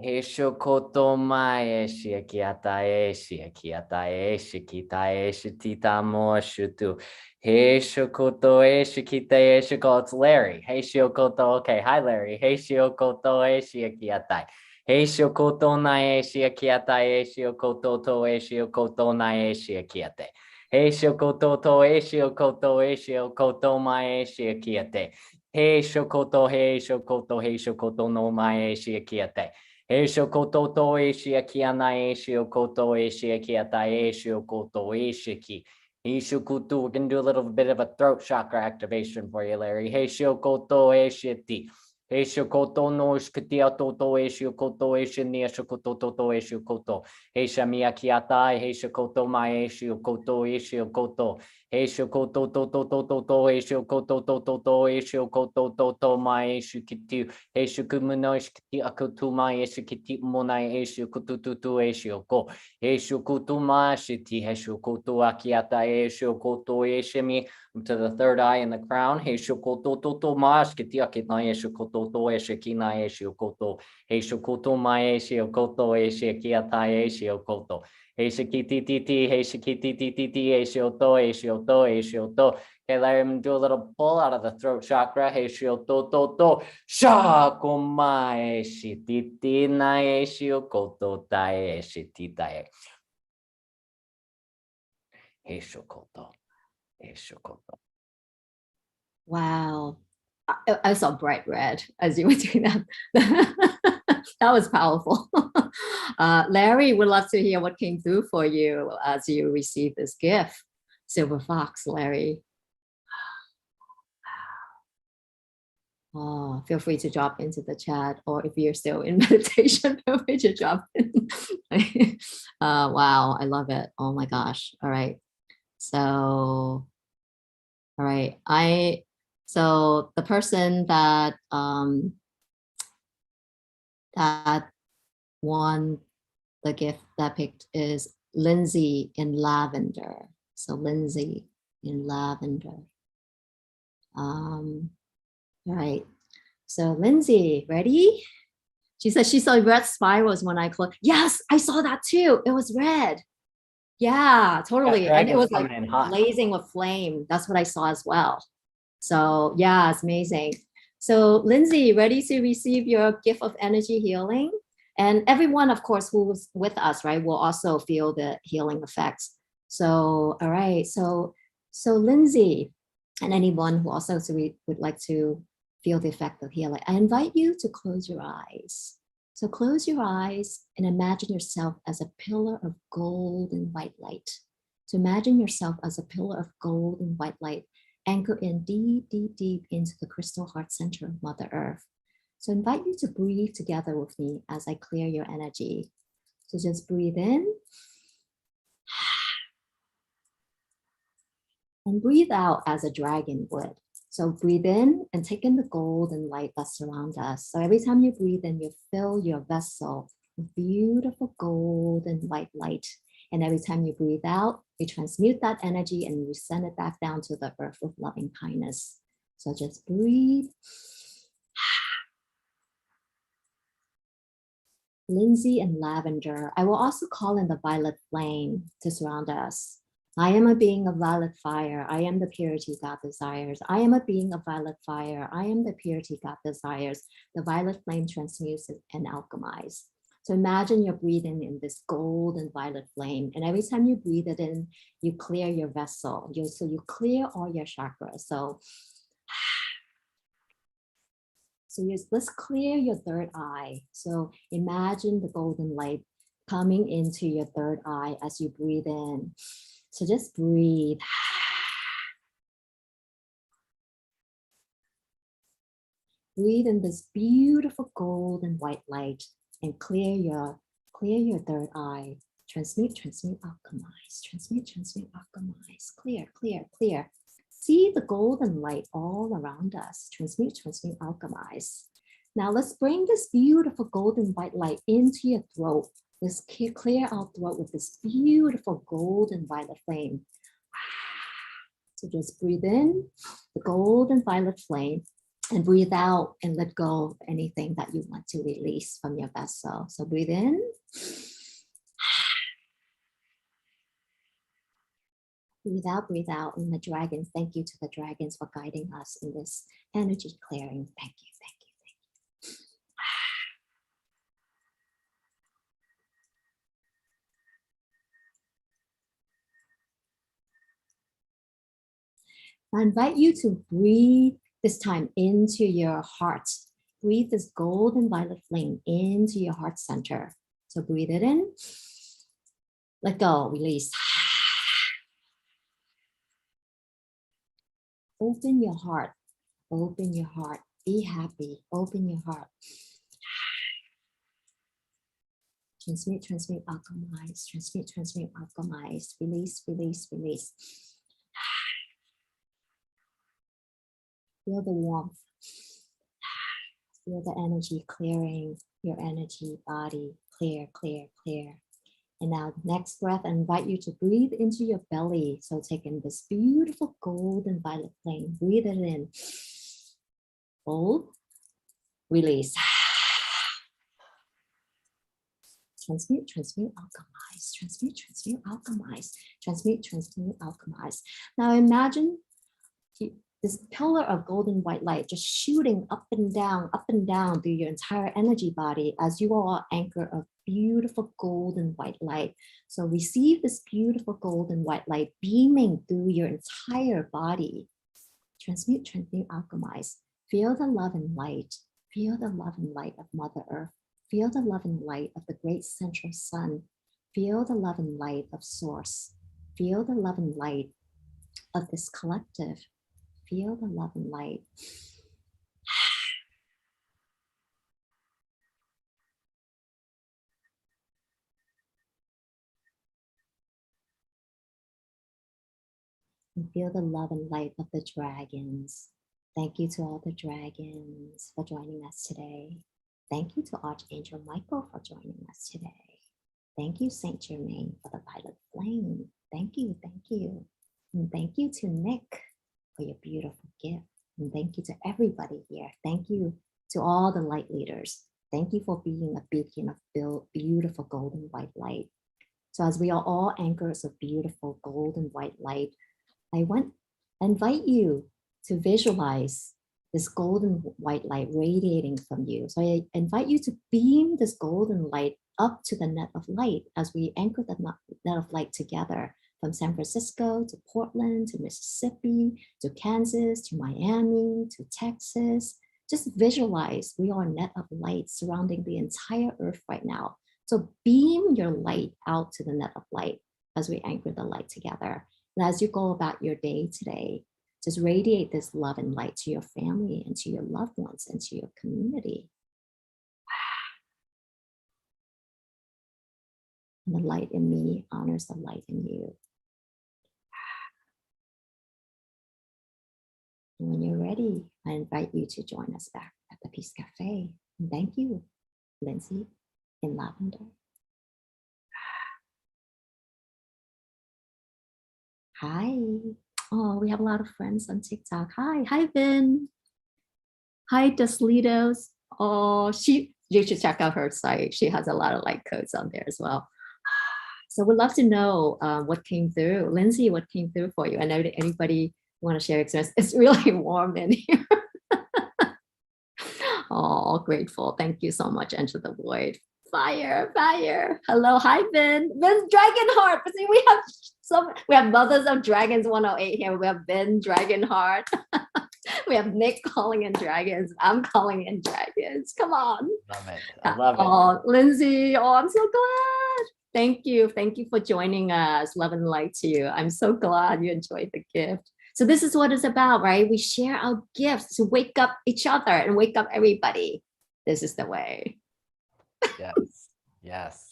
Heishokoto mae shiakiatae shiakiatae shikitae shitita moshutu. Heishokoto shikitae shiko. It's Larry. Heishokoto. Okay. Hi, Larry. Heishokoto shiakiatae. Heishokoto nae shiakiatae shiokoto to shiokoto nae shiakiate. Heishokoto to shiokoto mae shiakiate. Heishokoto no mae shiakiate. Eishokoto to Eshiakiana Eshiokoto Eshiakiata Eshiokoto Eshiki. Ishukutu, we're gonna do a little bit of a throat chakra activation for you, Larry. Heishokoto Eshiti. Heishokoto no Shkitiato to Eshiokoto Eshinia Shokoto to Eshiokoto. Heishamiakiata, Heishokoto Mae Eshiokoto Eshiokoto. Heishokoto to Eshiokoto to Mae Eshikitu. Eshukumono shikiti akutuma eshikiti monai eshukututu eshuko. Eshukutuma shiti eshukutu akiata eshukutu eshimi to the third eye in the crown. Eshukutu mashkiti akita eshukutu eshikina eshukutu. Eshukutuma eshukutu eshikiata eshukutu. Eshikiti eshoto. Okay, let him do a little pull out of the throat chakra. To. Shakumae shititi nae shiokoto tae shititae. Eshokoto. Wow. I saw bright red as you were doing that. That was powerful. Larry, would love to hear what came through for you as you received this gift. Silver Fox, Larry. Oh, feel free to drop into the chat, or if you're still in meditation, feel free to drop in. Wow, I love it. Oh my gosh. All right. So, all right. So the person that that won the gift that picked is Lindsay in lavender. So Lindsay in lavender. Right. So Lindsay, ready? She said she saw red spirals when I closed. Yes, I saw that too. It was red. Yeah, totally. And it was like blazing with flame. That's what I saw as well. So yeah, it's amazing. So Lindsay, ready to receive your gift of energy healing? And everyone, of course, who was with us, right, will also feel the healing effects. So, all right. So Lindsay, and anyone who also would like to feel the effect of healing, I invite you to close your eyes. So close your eyes and imagine yourself as a pillar of gold and white light. To imagine yourself as a pillar of gold and white light, anchor in deep, deep, deep into the crystal heart center of Mother Earth. So I invite you to breathe together with me as I clear your energy. So just breathe in and breathe out as a dragon would. So breathe in and take in the golden light that surrounds us. So every time you breathe in, you fill your vessel with beautiful golden white light. And every time you breathe out, you transmute that energy and you send it back down to the earth with loving kindness. So just breathe. Lindsay and lavender. I will also call in the violet flame to surround us. I am a being of violet fire. I am the purity God desires. I am a being of violet fire. I am the purity God desires. The violet flame transmutes and alchemizes. So imagine you're breathing in this golden violet flame. And every time you breathe it in, you clear your vessel. So you clear all your chakras. So let's clear your third eye. So imagine the golden light coming into your third eye as you breathe in. So just breathe. Breathe in this beautiful golden white light and clear your third eye. Transmute, alchemize. Transmute, alchemize. Clear, clear, clear. See the golden light all around us. Transmute, alchemize. Now let's bring this beautiful golden white light into your throat. Let's clear our throat with this beautiful golden violet flame. So just breathe in the golden violet flame and breathe out and let go of anything that you want to release from your vessel. So breathe in. Breathe out. And the dragons, thank you to the dragons for guiding us in this energy clearing. Thank you, thank you, thank you. I invite you to breathe this time into your heart. Breathe this golden violet flame into your heart center. So breathe it in. Let go, release. Open your heart. Open your heart. Be happy. Open your heart. Transmute, alchemize. Transmute, alchemize. Release, release, release. Feel the warmth. Feel the energy clearing your energy body. Clear, clear, clear. And now next breath, I invite you to breathe into your belly. So take in this beautiful golden violet flame. Breathe it in. Hold. Release. Transmute, alchemize. Transmute, alchemize. Transmute, alchemize. Now imagine this pillar of golden white light just shooting up and down through your entire energy body as you are anchor of beautiful golden white light. So receive this beautiful golden white light beaming through your entire body. Transmute, alchemize. Feel the love and light. Feel the love and light of Mother Earth. Feel the love and light of the great central sun. Feel the love and light of Source. Feel the love and light of this collective. Feel the love and light. And feel the love and light of the dragons. Thank you to all the dragons for joining us today. Thank you to Archangel Michael for joining us today. Thank you, Saint Germain, for the violet flame. Thank you, thank you. And thank you to Nick for your beautiful gift. And thank you to everybody here. Thank you to all the light leaders. Thank you for being a beacon of beautiful golden white light. So as we are all anchors of beautiful golden white light, I invite you to visualize this golden white light radiating from you. So I invite you to beam this golden light up to the net of light as we anchor the net of light together from San Francisco to Portland to Mississippi to Kansas to Miami to Texas. Just visualize we are a net of light surrounding the entire earth right now. So beam your light out to the net of light as we anchor the light together. And as you go about your day today, just radiate this love and light to your family and to your loved ones and to your community. And the light in me honors the light in you. And when you're ready, I invite you to join us back at the Peace Cafe. And thank you, Lindsay in lavender. Hi. Oh, we have a lot of friends on TikTok. Hi, Vin. Hi, Deslitos. Oh, you should check out her site. She has a lot of like codes on there as well. So we'd love to know what came through. Lindsay, what came through for you? I know that anybody want to share experience. It's really warm in here. Oh, grateful. Thank you so much, Enter the Void. Fire. Hello, hi, Vin. Vin's Dragon Heart. See, we have Mothers of Dragons 108 here. We have Vin Dragon Heart. We have Nick calling in dragons. I'm calling in dragons. Come on. Love it. I love it. Oh, Lindsay. Oh, I'm so glad. Thank you. Thank you for joining us. Love and light to you. I'm so glad you enjoyed the gift. So this is what it's about, right? We share our gifts to wake up each other and wake up everybody. This is the way. Yes.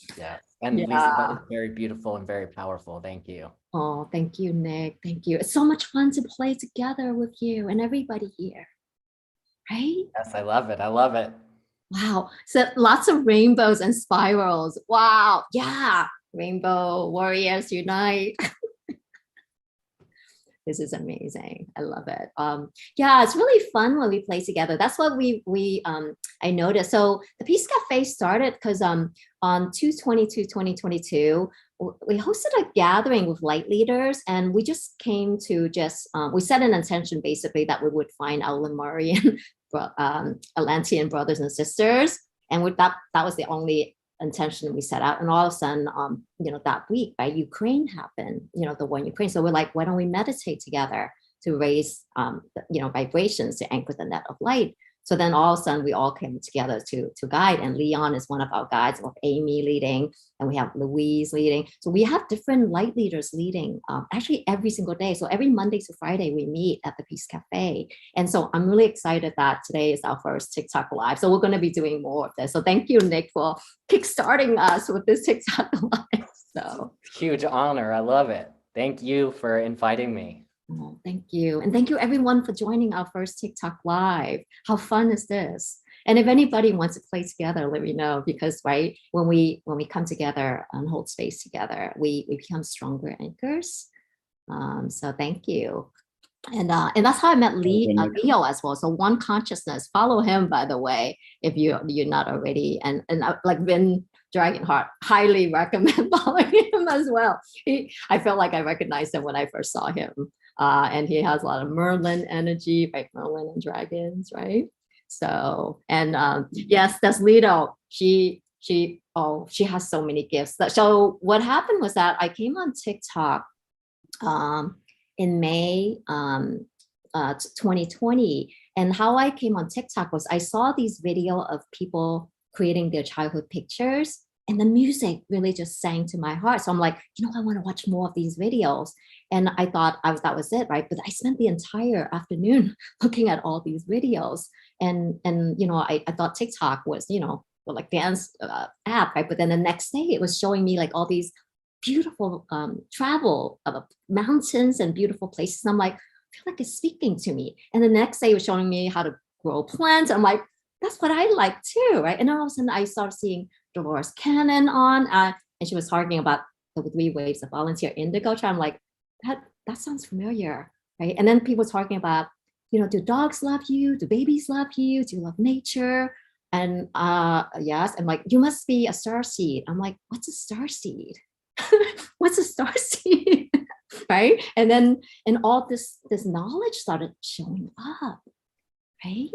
And Lisa, that was very beautiful and very powerful. Thank you. Oh, thank you, Nick. Thank you. It's so much fun to play together with you and everybody here, right? Yes, I love it. Wow. So lots of rainbows and spirals. Wow. Yeah. Rainbow warriors unite. This is amazing. I love it. Yeah, it's really fun when we play together. That's what I noticed. So the Peace Cafe started because on 2/22/2022, we hosted a gathering with light leaders, and we just came to we set an intention basically that we would find our Lemurian Atlantean brothers and sisters, and that was the only intention we set out. And all of a sudden, that week, right, Ukraine happened, the war in Ukraine. So we're like, why don't we meditate together to raise, vibrations to anchor the net of light? So then all of a sudden we all came together to guide, and Leon is one of our guides, with Amy leading, and we have Louise leading. So we have different light leaders leading actually every single day. So every Monday to Friday we meet at the Peace Cafe. And so I'm really excited that today is our first TikTok live. So we're going to be doing more of this. So thank you, Nick, for kickstarting us with this TikTok live. So huge honor. I love it. Thank you for inviting me. Oh, thank you. And thank you everyone for joining our first TikTok live. How fun is this? And if anybody wants to play together, let me know, because right, when we come together and hold space together, we become stronger anchors. So thank you. And that's how I met Leo as well. So One Consciousness, follow him, by the way, if you're not already. And like Vin Dragonheart, highly recommend following him as well. I felt like I recognized him when I first saw him. And he has a lot of Merlin energy, right? Merlin and dragons, right? So, and yes, that's Lido. She has so many gifts. So what happened was that I came on TikTok in May 2020. And how I came on TikTok was I saw these videos of people creating their childhood pictures, and the music really just sang to my heart. So I'm like, I want to watch more of these videos. And I thought that was it, right? But I spent the entire afternoon looking at all these videos. And I thought TikTok was, like dance app, right? But then the next day it was showing me like all these beautiful travel mountains and beautiful places. And I'm like, I feel like it's speaking to me. And the next day it was showing me how to grow plants. I'm like, that's what I like too, right? And all of a sudden I started seeing Dolores Cannon on, and she was talking about the 3 waves of volunteer indigo. I'm like, that sounds familiar, right? And then people talking about, do dogs love you? Do babies love you? Do you love nature? And yes, I'm like, you must be a starseed. I'm like, what's a starseed? What's a starseed? Right? And then all this knowledge started showing up, right?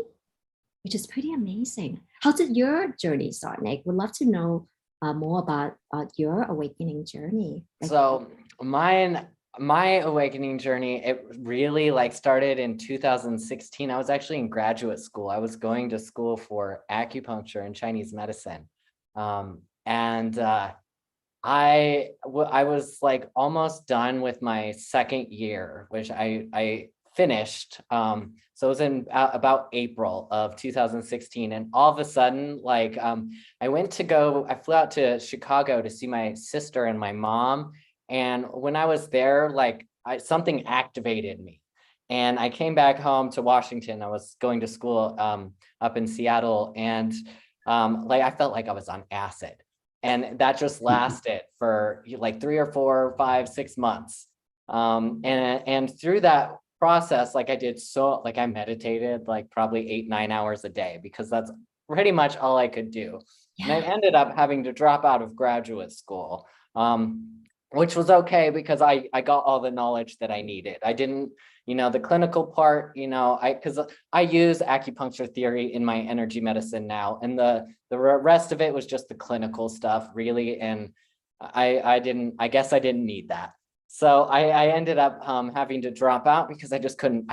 Which is pretty amazing. How did your journey start, Nick? We'd love to know more about your awakening journey. So my awakening journey, it really started in 2016. I was actually in graduate school. I was going to school for acupuncture and Chinese medicine. I was almost done with my second year, which I finished. So it was in about April of 2016. And all of a sudden, like I flew out to Chicago to see my sister and my mom. And when I was there, like something activated me. And I came back home to Washington. I was going to school up in Seattle. And like I felt like I was on acid. And that just lasted for like 3 or 4 or 5, 6 months. And through that process, like I meditated like probably 8, 9 hours a day, because that's pretty much all I could do. And I ended up having to drop out of graduate school, which was okay, because I got all the knowledge that I needed. I didn't, the clinical part, because I use acupuncture theory in my energy medicine now, and the rest of it was just the clinical stuff, really. And I guess I didn't need that. So I ended up having to drop out, because I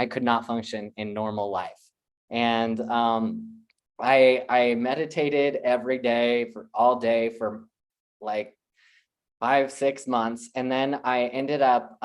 could not function in normal life. And I meditated every day all day for like 5, 6 months. And then I ended up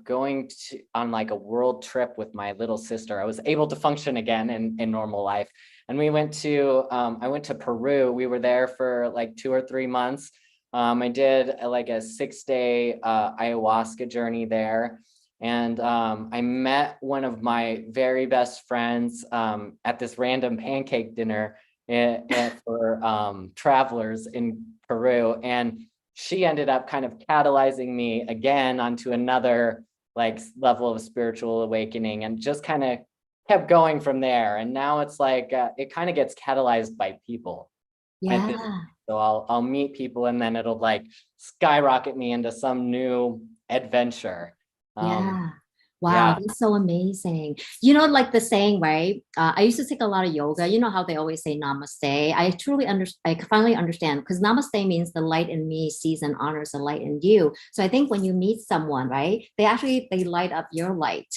going on like a world trip with my little sister. I was able to function again in normal life. And I went to Peru. We were there for like 2 or 3 months. I did like a 6-day ayahuasca journey there. And I met one of my very best friends at this random pancake dinner for travelers in Peru. And she ended up kind of catalyzing me again onto another like level of spiritual awakening, and just kind of kept going from there. And now it's like it kind of gets catalyzed by people. So I'll meet people, and then it'll like skyrocket me into some new adventure. Wow, that's so amazing. Like the saying, right? I used to take a lot of yoga. You know how they always say namaste. I finally understand, because namaste means the light in me sees and honors the light in you. So I think when you meet someone, right, they light up your light.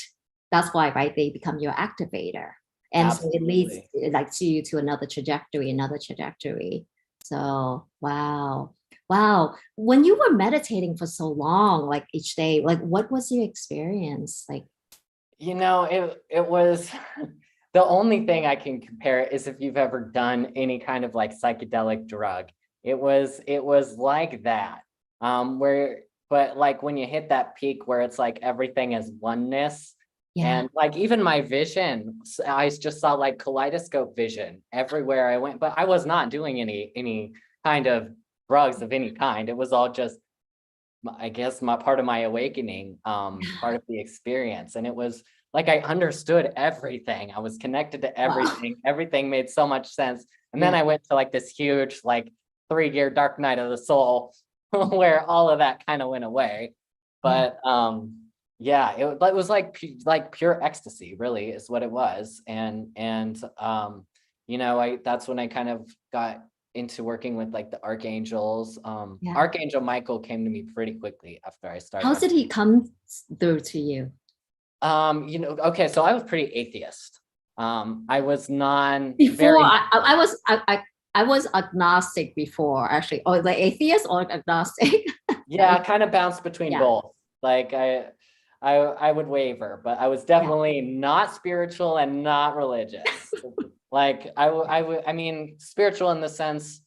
That's why, right, they become your activator. And Absolutely. So it leads like to you to another trajectory. So, wow. When you were meditating for so long, like each day, like what was your experience like? It was the only thing I can compare it is if you've ever done any kind of like psychedelic drug. It was like that. But like when you hit that peak where it's like everything is oneness. And like even my vision, I just saw like kaleidoscope vision everywhere I went, but I was not doing any kind of drugs of any kind. It was all just, I guess, my part of my awakening, part of the experience. And it was like I understood everything. I was connected to everything. Wow. Everything made so much sense. And then I went to like this huge like 3-year dark night of the soul where all of that kind of went away. But it was like pure ecstasy, really, is what it was. And that's when I kind of got into working with like the archangels. Archangel Michael came to me pretty quickly after I started. How did he come through to you? Okay, so I was pretty atheist. I was I was agnostic before, actually, or like atheist or agnostic. Yeah, kind of bounced between both. Like I would waver, but I was definitely not spiritual and not religious. Like I mean, spiritual in the sense,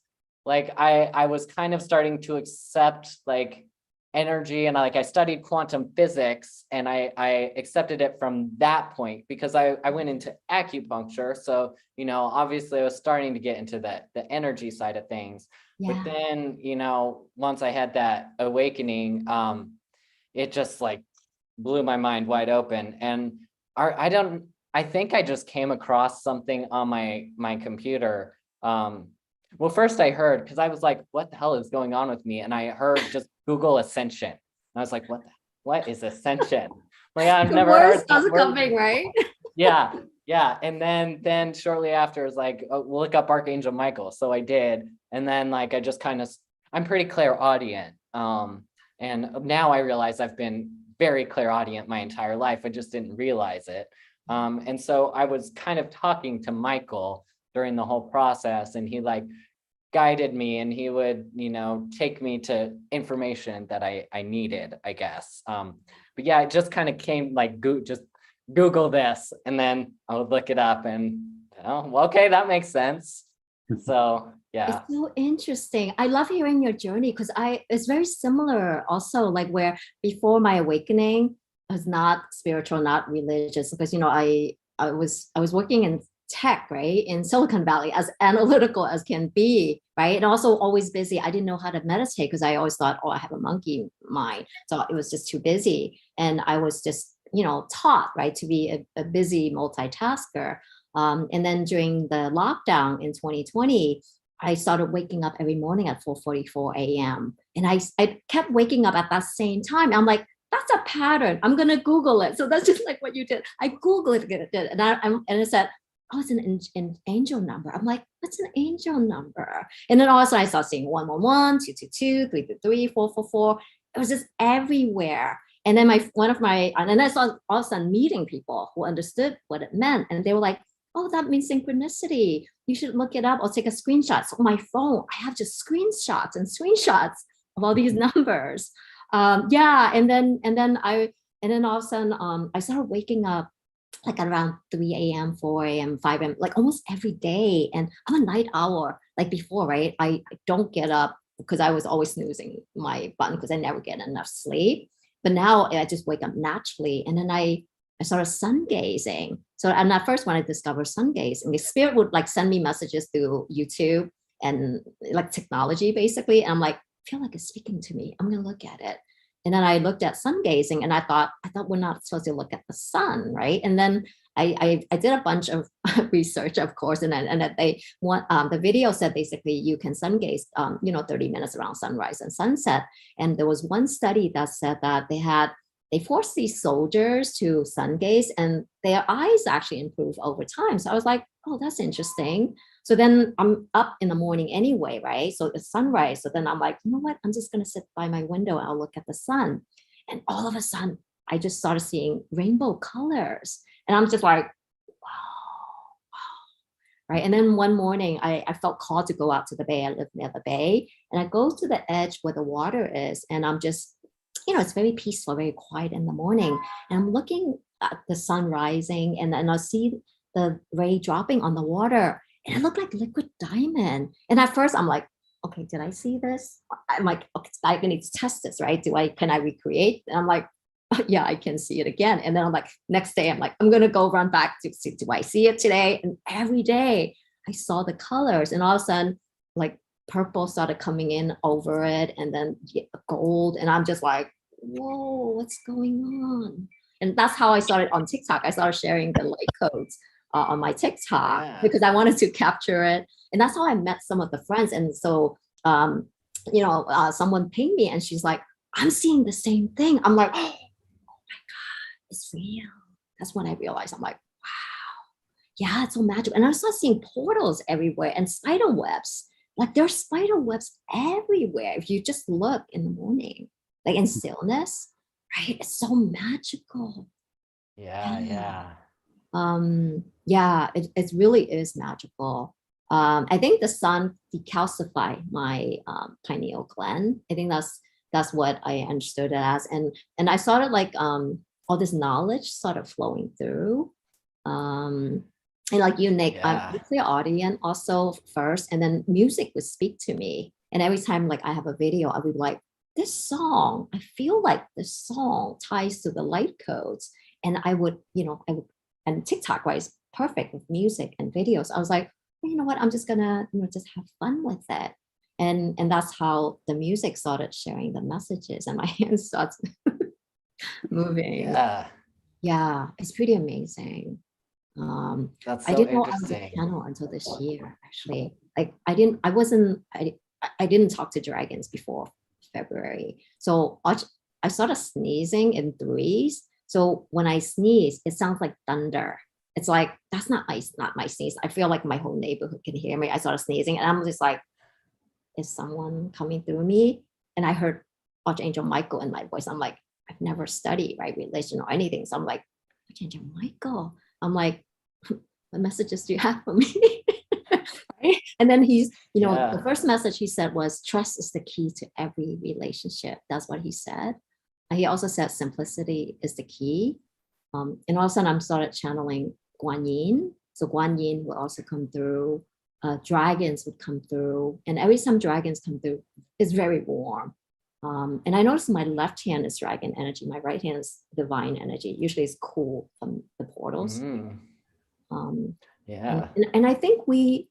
like I was kind of starting to accept like energy, and I studied quantum physics, and I accepted it from that point, because I went into acupuncture. So, obviously I was starting to get into the energy side of things. But then, once I had that awakening, it just like blew my mind wide open. And I think I just came across something on my computer. Well, first I heard, because I was like, what the hell is going on with me? And I heard just Google ascension. And I was like, what is ascension? Like, I've never heard that word coming, right? Yeah. And then shortly after, it was like, look up Archangel Michael. So I did. And then like, I just I'm pretty clairaudient. And now I realize I've been very clairaudient my entire life. I just didn't realize it. And so I was kind of talking to Michael during the whole process, and he like guided me, and he would, take me to information that I needed, I guess. But yeah, it just kind of came like just Google this, and then I would look it up and, oh, well, okay, that makes sense. So yeah. It's so interesting. I love hearing your journey because it's very similar also, like where before my awakening I was not spiritual, not religious, because I was working in tech, right, in Silicon Valley, as analytical as can be, right, and also always busy. I didn't know how to meditate because I always thought, oh, I have a monkey mind, so it was just too busy, and I was just taught, right, to be a busy multitasker. And then during the lockdown in 2020, I started waking up every morning at 4:44 a.m. And I kept waking up at that same time. I'm like, that's a pattern. I'm gonna Google it. So that's just like what you did. I Googled it, and it said, oh, it's an angel number. I'm like, what's an angel number? And then all of a sudden I started seeing 111, 222, 333, 444. It was just everywhere. And then and then I saw all of a sudden meeting people who understood what it meant, and they were like, oh, that means synchronicity. You should look it up or take a screenshot. So on my phone, I have just screenshots of all these numbers. Yeah, and then all of a sudden I started waking up like around 3 a.m., 4 a.m., 5 a.m., like almost every day. And I'm a night owl. Like before, right? I don't get up because I was always snoozing my button because I never get enough sleep. But now I just wake up naturally. And then I started sun gazing. So, and at first when I discovered sun gazing, the spirit would like send me messages through YouTube and like technology basically. And I'm like, I feel like it's speaking to me. I'm gonna look at it. And then I looked at sun gazing and I thought we're not supposed to look at the sun, right? And then I did a bunch of research, of course, and that they want the video said basically you can sun gaze 30 minutes around sunrise and sunset. And there was one study that said that they forced these soldiers to sun gaze and their eyes actually improve over time. So I was like, oh, that's interesting. So then I'm up in the morning anyway, right? So it's sunrise. So then I'm like, you know what? I'm just going to sit by my window and I'll look at the sun. And all of a sudden, I just started seeing rainbow colors. And I'm just like, wow. Right. And then one morning, I felt called to go out to the bay. I live near the bay. And I go to the edge where the water is. And I'm just, it's very peaceful, very quiet in the morning. And I'm looking at the sun rising and then I see the ray dropping on the water. And it looked like liquid diamond. And at first I'm like, okay, did I see this? I'm like, okay, I need to test this, right? Can I recreate? And I'm like, oh, yeah, I can see it again. And then I'm like, next day, I'm like, I'm going to go run back to see, do I see it today? And every day I saw the colors and all of a sudden, like purple started coming in over it and then gold. And I'm just like, whoa, what's going on? And that's how I started on TikTok. I started sharing the light codes on my TikTok because I wanted to capture it. And that's how I met some of the friends. And so, someone pinged me and she's like, I'm seeing the same thing. I'm like, oh my God, it's real. That's when I realized, I'm like, wow, yeah, it's so magical. And I started seeing portals everywhere and spider webs. Like there's spider webs everywhere. If you just look in the morning, like in stillness, right? It's so magical. Yeah. It really is magical. I think the sun decalcified my pineal gland. I think that's what I understood it as, and I started like all this knowledge started flowing through. And like you, Nick, I'm clairaudient also first, and then music would speak to me. And every time like I have a video, I would be like, this song, I feel like this song ties to the light codes, and I would, and TikTok was perfect with music and videos. I was like, well, you know what? I'm just gonna, just have fun with it. And that's how the music started sharing the messages and my hands started moving. Yeah, it's pretty amazing. That's so I didn't know I was a interesting. channel until this year, actually. Like I didn't talk to dragons before February. So I started sneezing in threes. So when I sneeze, it sounds like thunder. It's like, that's not my sneeze. I feel like my whole neighborhood can hear me. I started sneezing and I'm just like, is someone coming through me? And I heard Archangel Michael in my voice. I'm like, I've never studied, right, religion or anything. So I'm like, Archangel Michael. I'm like, what messages do you have for me? Right? And then he's, the first message he said was, trust is the key to every relationship. That's what he said. He also said simplicity is the key. And all of a sudden, I'm started channeling Guan Yin. So Guan Yin would also come through. Dragons would come through, and every time dragons come through, it's very warm. And I noticed my left hand is dragon energy, my right hand is divine energy. Usually, it's cool from the portals. Yeah. And I think we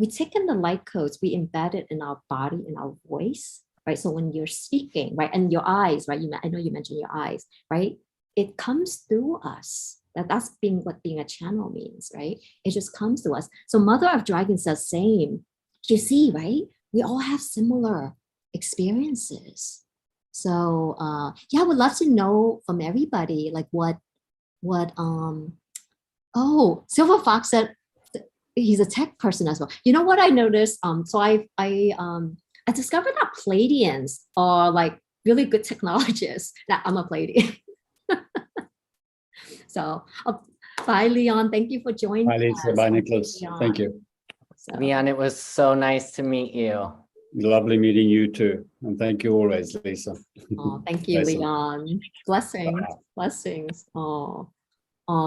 take in the light codes, we embed it in our body, in our voice, right? So when you're speaking, right, and your eyes, right? I know you mentioned your eyes, right? It comes through us. That's what being a channel means, right? It just comes to us. So Mother of Dragons says same. You see, right? We all have similar experiences. So yeah, I would love to know from everybody, like what Silver Fox said he's a tech person as well. You know what I noticed? So I discovered that Pleiadians are like really good technologists. Now I'm a Pleiadian. So bye, Leon. Thank you for joining Bye, Lisa. us. Bye, Nicholas. Thank you. So, Leon, it was so nice to meet you. Lovely meeting you too. And thank you always, Lisa. thank you, Lisa. Leon. Blessings. Blessings.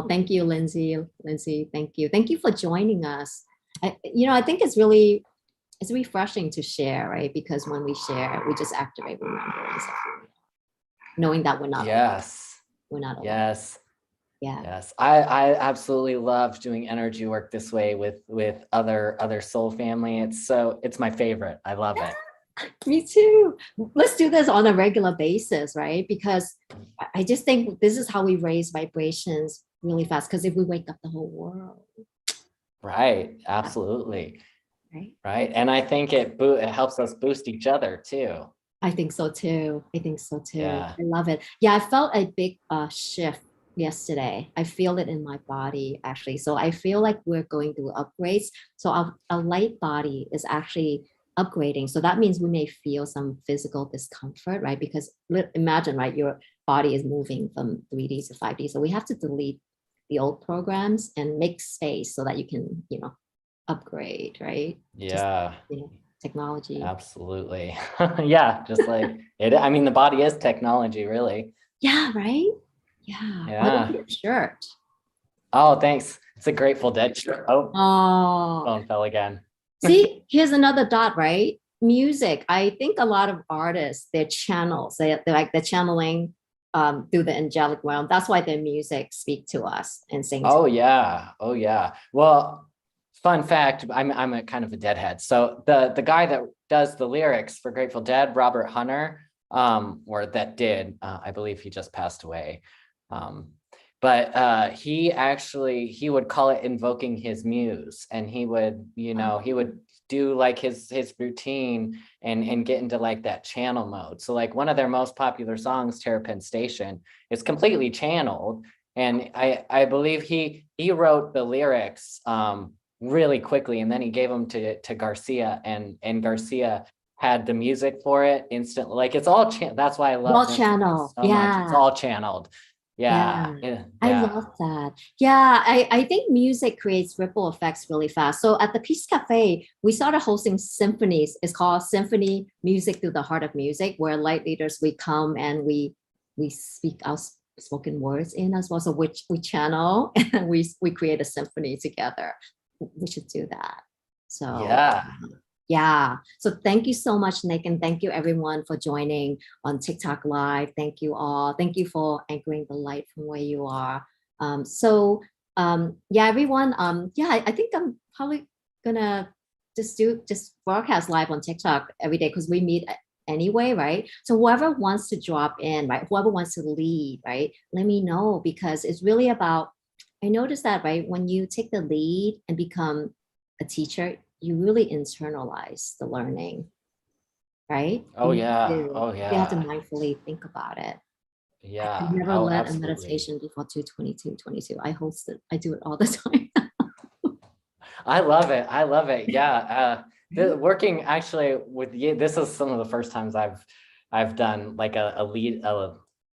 Thank you, Lindsay. Lindsay, thank you. Thank you for joining us. I think it's refreshing to share, right? Because when we share, we just activate remembrance, knowing that we're not alone. We're not alone. Yes. Yeah. Yes. I absolutely love doing energy work this way with other soul family. It's my favorite. I love it. Me too. Let's do this on a regular basis, right? Because I just think this is how we raise vibrations really fast. Because if we wake up the whole world. Right. Absolutely. Right. Right. And I think it helps us boost each other too. I think so too. Yeah. I love it. Yeah, I felt a big shift yesterday. I feel it in my body actually. So I feel like we're going through upgrades. So our light body is actually upgrading. So that means we may feel some physical discomfort, right? Because imagine, right, your body is moving from 3D to 5D. So we have to delete the old programs and make space so that you can, upgrade, right? Yeah. Just, technology. Absolutely. Yeah. Just like it. I mean, the body is technology, really. Yeah, right? Yeah. Yeah. What a shirt. Oh, thanks. It's a Grateful Dead shirt. Oh, Oh. phone fell again. See, here's another dot, right? Music. I think a lot of artists, their channels, they're channeling through the angelic realm. That's why their music speak to us and sing. Oh yeah. Oh yeah. Well, fun fact, I'm a kind of a deadhead. So the guy that does the lyrics for Grateful Dead, Robert Hunter, or that did, I believe he just passed away. But he would call it invoking his muse, and he would do like his routine and get into like that channel mode. So like one of their most popular songs, Terrapin Station, is completely channeled. And I believe he wrote the lyrics really quickly, and then he gave them to Garcia, and Garcia had the music for it instantly. Like it's all that's why I love all channel. so much. It's all channeled. Yeah. I love that. Yeah, I think music creates ripple effects really fast. So at the Peace Cafe, we started hosting symphonies. It's called Symphony Music Through the Heart of Music, where light leaders, we come and we speak our spoken words in as well. So we channel and we create a symphony together. We should do that. So yeah. So thank you so much, Nick. And thank you everyone for joining on TikTok Live. Thank you all. Thank you for anchoring the light from where you are. Yeah, everyone. I think I'm probably gonna just broadcast live on TikTok every day because we meet anyway, right? So whoever wants to drop in, right? Whoever wants to lead, right? Let me know, because it's really about, I noticed that, right? When you take the lead and become a teacher, you really internalize the learning, right? Oh You yeah. You have to mindfully think about it. Yeah. I've never led absolutely. a meditation before 22222. I host it. I do it all the time. I love it. Yeah. Working actually with you, this is some of the first times I've done like a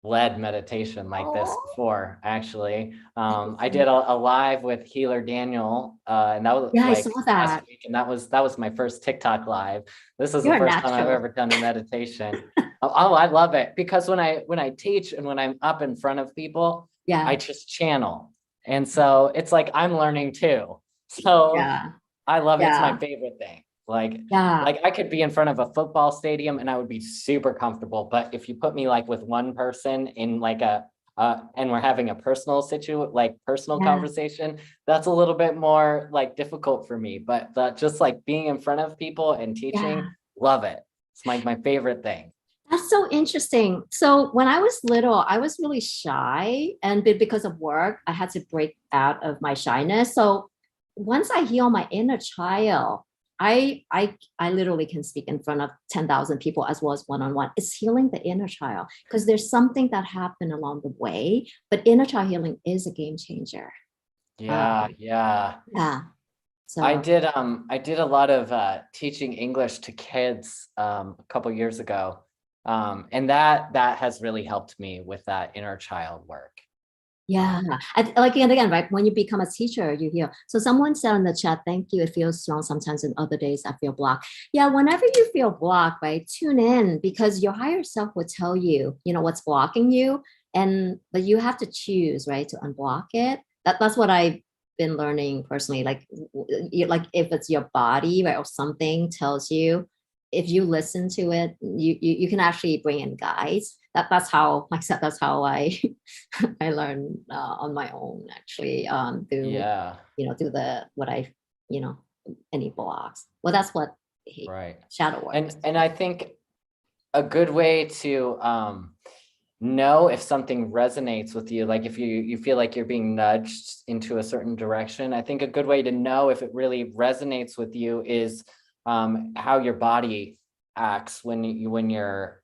led meditation like this before, actually. I did a live with Healer Daniel, and that was I saw that last week, and that was my first TikTok live. This is the first time I've ever done a meditation. I love it, because when I teach and when I'm up in front of people, Yeah. I just channel. And so it's like I'm learning too. So Yeah. I love it. It's my Yeah. favorite thing. Like Yeah. I could be in front of a football stadium and I would be super comfortable. But if you put me like with one person in like and we're having a personal personal Yeah. conversation, that's a little bit more like difficult for me. But just like being in front of people and teaching, Yeah. love it. It's my favorite thing. That's so interesting. So when I was little, I was really shy, and because of work, I had to break out of my shyness. So once I heal my inner child, I literally can speak in front of 10,000 people as well as one-on-one. It's healing the inner child because there's something that happened along the way, but inner child healing is a game changer. Yeah, yeah. Yeah. So I did a lot of teaching English to kids a couple years ago. And that has really helped me with that inner child work. yeah, like and again, right? When you become a teacher, you hear. So someone said in the chat, "Thank you. It feels strong sometimes, and other days I feel blocked." Yeah, whenever you feel blocked, right? Tune in because your higher self will tell you, what's blocking you, but you have to choose, right, to unblock it. That's what I've been learning personally. Like, like if it's your body, right, or something tells you, if you listen to it, you can actually bring in guides. That's how, like I said, that's how I I learned on my own actually through Yeah, through the what I any blogs. Well, that's what right. shadow work is. And I think a good way to know if something resonates with you, like if you feel like you're being nudged into a certain direction, I think a good way to know if it really resonates with you is how your body acts when you're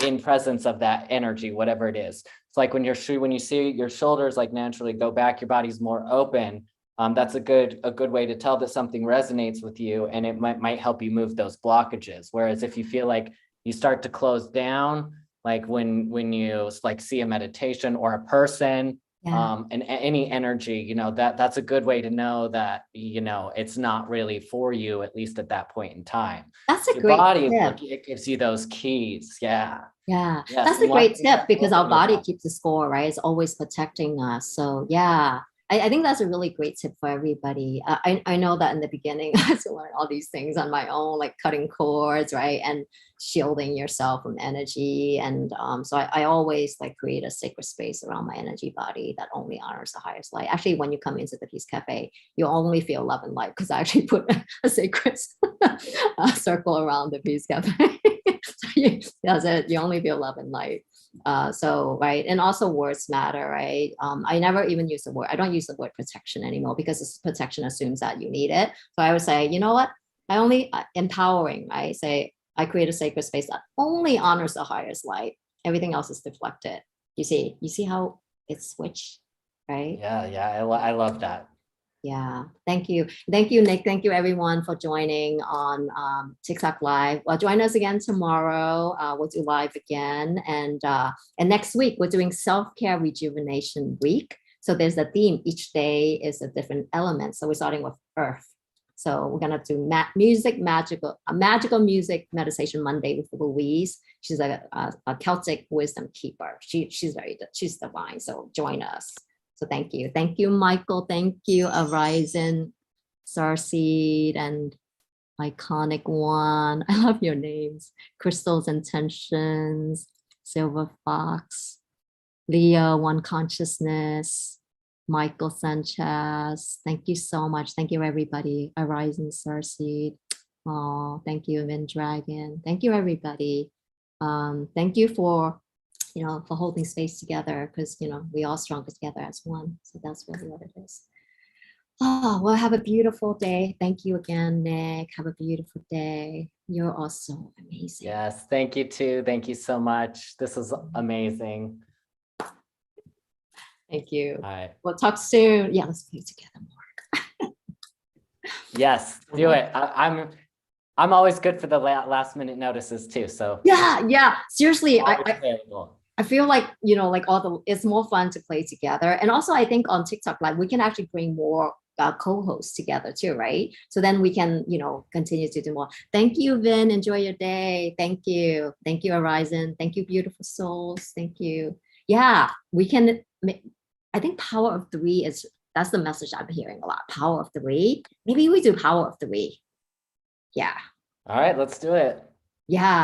in presence of that energy, whatever it is. It's like when you see your shoulders like naturally go back, your body's more open. That's a good way to tell that something resonates with you, and it might help you move those blockages. Whereas if you feel like you start to close down, like when you like see a meditation or a person, and any energy, that's a good way to know that it's not really for you, at least at that point in time. That's a Your great body, tip. like, it gives you those keys. Yeah. Yeah, Yes, that's a great tip because our body yourself. keeps the score, right? It's always protecting us. So yeah, I think that's a really great tip for everybody. I know that in the beginning, I had to learn all these things on my own, like cutting cords, right? And shielding yourself from energy. And so I always like create a sacred space around my energy body that only honors the highest light. Actually, when you come into the Peace Cafe, you only feel love and light because I actually put a sacred circle around the Peace Cafe. That's it. You only feel love and light. So right, and also words matter, right? I never even use the word. I don't use the word protection anymore because this protection assumes that you need it. So I would say, you know what? I only empowering. I say I create a sacred space that only honors the highest light. Everything else is deflected. You see how it's switched, right? Yeah. I love that. Yeah, thank you, Nick. Thank you, everyone, for joining on TikTok Live. Well, join us again tomorrow. We'll do live again, and next week we're doing self-care rejuvenation week. So there's a theme. Each day is a different element. So we're starting with Earth. So we're gonna do magical music meditation Monday with Louise. She's a Celtic wisdom keeper. She's divine. So join us. So thank you, Michael. Thank you, Horizon, Starseed, and Iconic One. I love your names. Crystal's Intentions, Silver Fox, Leah, One Consciousness, Michael Sanchez. Thank you so much. Thank you, everybody. Horizon, Starseed. Oh, thank you, Vin Dragon. Thank you, everybody. Thank you for for holding space together because, we all stronger together as one. So that's really what it is. Oh, well, have a beautiful day. Thank you again, Nick. Have a beautiful day. You're also amazing. Yes, thank you too. Thank you so much. This is amazing. Thank you. All right. We'll talk soon. Yeah, let's play together more. Yes, do it. I'm always good for the last minute notices too. So yeah. Seriously, I feel like, like it's more fun to play together. And also I think on TikTok, like we can actually bring more co-hosts together too, right? So then we can, continue to do more. Thank you, Vin. Enjoy your day. Thank you. Thank you, Horizon. Thank you, beautiful souls. Thank you. Yeah, we can I think power of three that's the message I'm hearing a lot. Power of three. Maybe we do power of three. Yeah. All right, let's do it. Yeah.